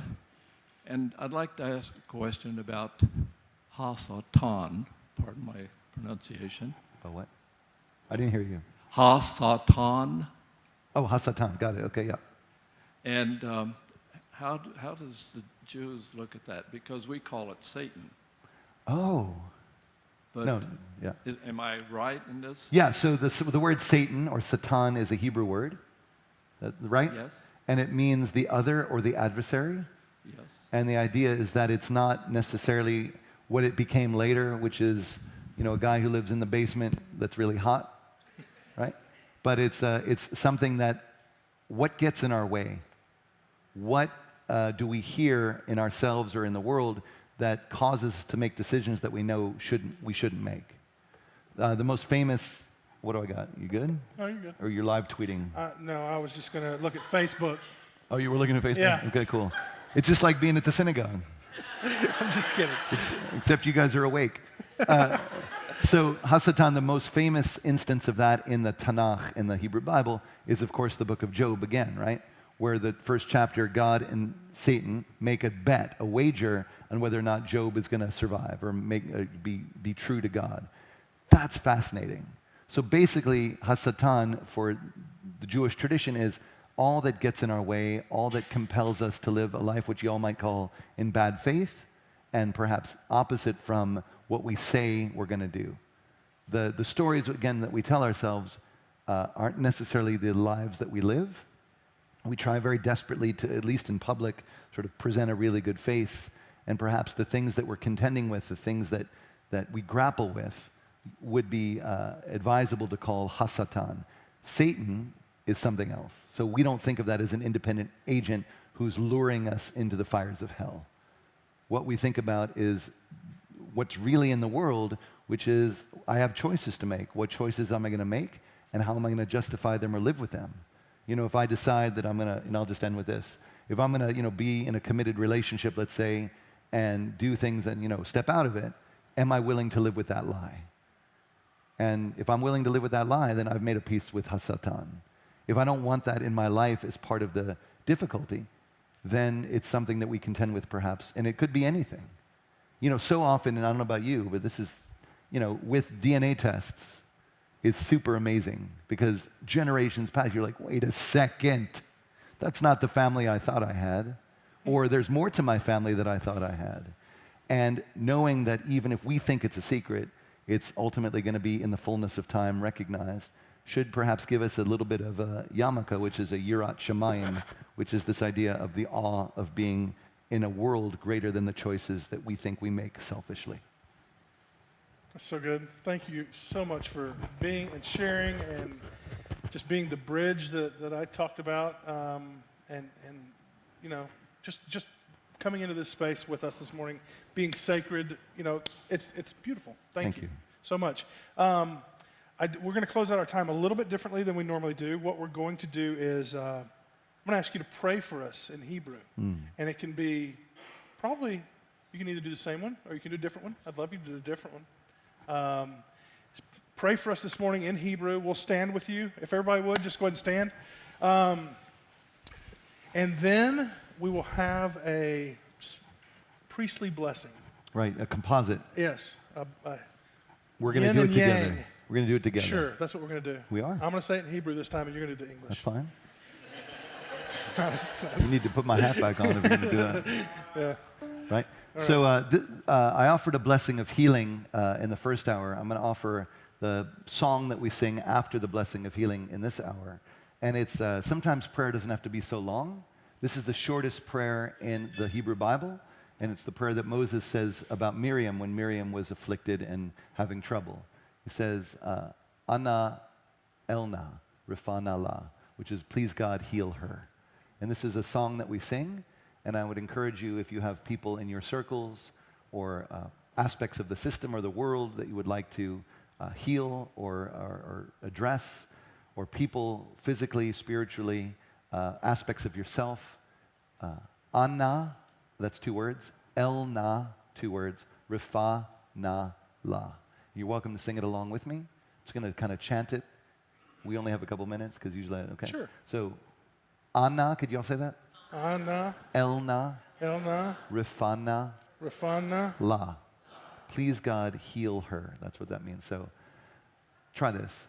and I'd like to ask a question about Hasatan. Pardon my pronunciation. About what? I didn't hear you. Hasatan. Oh, Hasatan. Got it. Okay, yeah. And how does the Jews look at that? Because we call it Satan. Oh. But No, yeah. Am I right in this? Yeah, so the word Satan or Satan is a Hebrew word, right? Yes. And it means the other or the adversary. Yes. And the idea is that it's not necessarily what it became later, which is, a guy who lives in the basement that's really hot, right? But it's something that, what gets in our way? What do we hear in ourselves or in the world that causes us to make decisions that we know we shouldn't make? The most famous, what do I got? You good? Oh, you're good. Or you're live tweeting? No, I was just going to look at Facebook. Oh, you were looking at Facebook? Yeah. Okay, cool. It's just like being at the synagogue. I'm just kidding. Except you guys are awake. So Hasatan, the most famous instance of that in the Tanakh, in the Hebrew Bible, is of course the book of Job again, right? Where the first chapter, God and Satan make a bet, a wager on whether or not Job is going to survive or be true to God. That's fascinating. So basically, Hasatan for the Jewish tradition is all that gets in our way, all that compels us to live a life which you all might call in bad faith, and perhaps opposite from what we say we're going to do. The stories, again, that we tell ourselves aren't necessarily the lives that we live. We try very desperately to, at least in public, sort of present a really good face, and perhaps the things that we're contending with, the things that we grapple with, would be advisable to call Hasatan. Satan is something else. So we don't think of that as an independent agent who's luring us into the fires of hell. What we think about is what's really in the world, which is I have choices to make. What choices am I going to make, and how am I going to justify them or live with them? If I decide that I'm going to, and I'll just end with this, if I'm going to, be in a committed relationship, let's say, and do things and, step out of it, am I willing to live with that lie? And if I'm willing to live with that lie, then I've made a peace with Hasatan. If I don't want that in my life as part of the difficulty, then it's something that we contend with perhaps, and it could be anything. So often, and I don't know about you, but this is, with DNA tests, it's super amazing because generations pass, you're like, wait a second, that's not the family I thought I had, or there's more to my family that I thought I had. And knowing that even if we think it's a secret, it's ultimately going to be in the fullness of time recognized, should perhaps give us a little bit of a yarmulke, which is a yirat shamayim, which is this idea of the awe of being in a world greater than the choices that we think we make selfishly. That's so good. Thank you so much for being and sharing and just being the bridge that I talked about, and just coming into this space with us this morning, being sacred. It's beautiful. Thank you so much. We're going to close out our time a little bit differently than we normally do. What we're going to do is I'm going to ask you to pray for us in Hebrew. And it can be probably, you can either do the same one or you can do a different one. I'd love you to do a different one. Pray for us this morning in Hebrew. We'll stand with you. If everybody would, just go ahead and stand. And then we will have a priestly blessing. Right, a composite. Yes. We're going to do it together. Yang. We're going to do it together. Sure, that's what we're going to do. We are? I'm going to say it in Hebrew this time, and you're going to do it in English. That's fine. You need to put my hat back on if you're going to do that. Yeah. Right? So I offered a blessing of healing in the first hour. I'm going to offer the song that we sing after the blessing of healing in this hour. And it's sometimes prayer doesn't have to be so long. This is the shortest prayer in the Hebrew Bible, and it's the prayer that Moses says about Miriam when Miriam was afflicted and having trouble. He says, Ana Elna Rifana La, which is please God, heal her. And this is a song that we sing, and I would encourage you, if you have people in your circles or aspects of the system or the world that you would like to heal or address, or people physically, spiritually, aspects of yourself. Anna, that's 2 words. Elna, 2 words. Rifa na la. You're welcome to sing it along with me. I'm just going to kind of chant it. We only have a couple minutes because usually, okay. Sure. So, Anna, could you all say that? Anna, Elna, Elna, Rifana, Rafana. La. Please God, heal her. That's what that means. So, try this.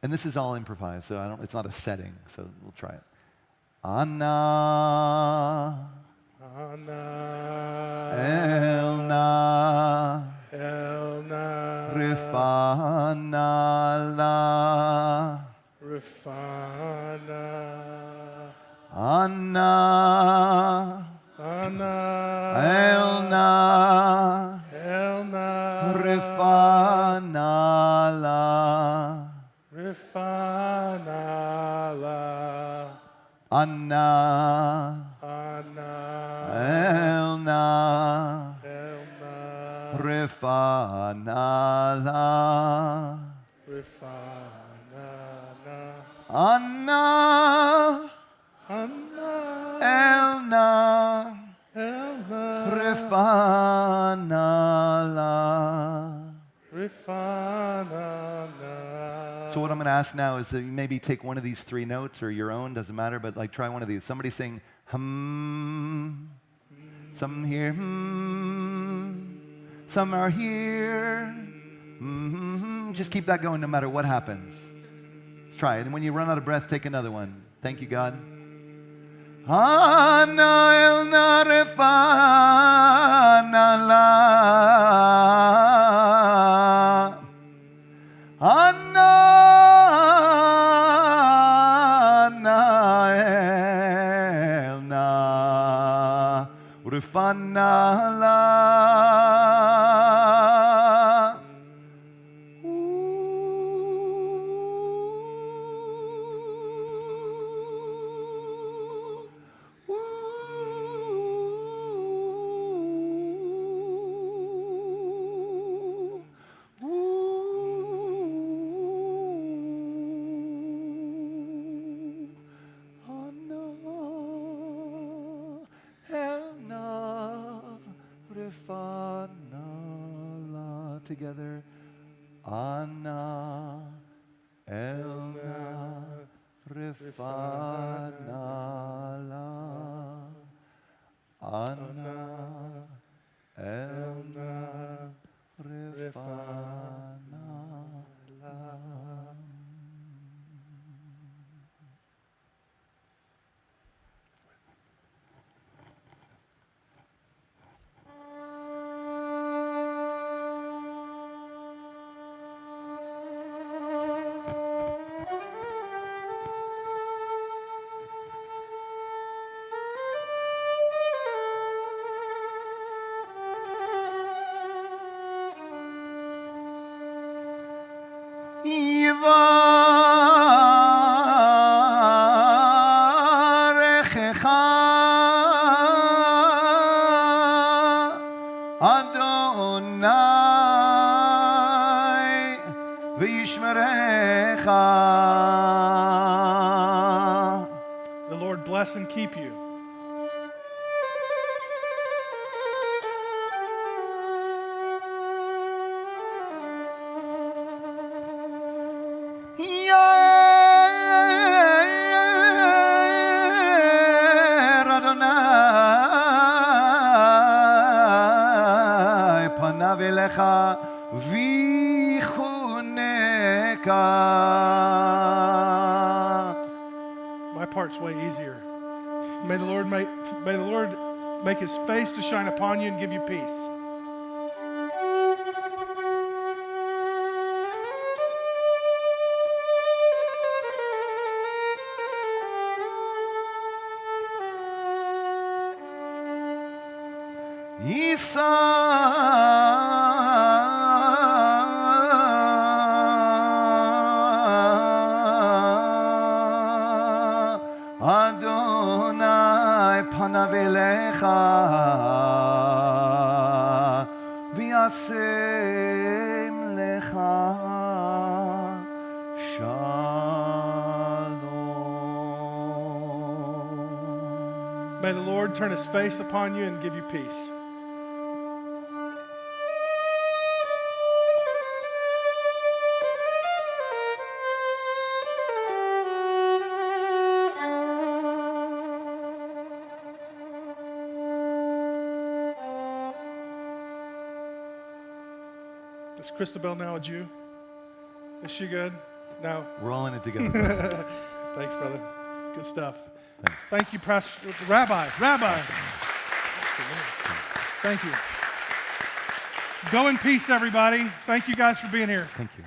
And this is all improvised, so it's not a setting, so we'll try it. Anna, Anna, Elna, Elna, Rifana, La. Rafana. Anna, Anna, Elna, Elna, Rifana, La. Rifana la. Anna, Anna, Elna, Elna, Rifana, La. Rifana na. Anna, Anna, Elna, Elna, Rifana, La. Rifana na. So what I'm going to ask now is that you maybe take one of these 3 notes or your own, doesn't matter, but like try one of these. Somebody sing hum. Some here hum. Some are here. Just keep that going no matter what happens. Let's try it. And when you run out of breath, take another one. Thank you, God. Ana elna refana la. Anna elna refana la. Together, Anna, Elna, Rifana, La. Anna, Elna, Rifana, La. Yivarechecha Adonai v'yishmerecha. The Lord bless and keep you. Yair Adonai panav elecha v'chuneka. My part's way easier. May the Lord make his face to shine upon you and give you peace. Isa Yasem lecha shalom. May the Lord turn his face upon you and give you peace. Is Christabel now a Jew? Is she good? No. We're all in it together. brother. Thanks, brother. Good stuff. Thanks. Thank you, Pastor Rabbi. Thank you. Go in peace, everybody. Thank you guys for being here. Thank you.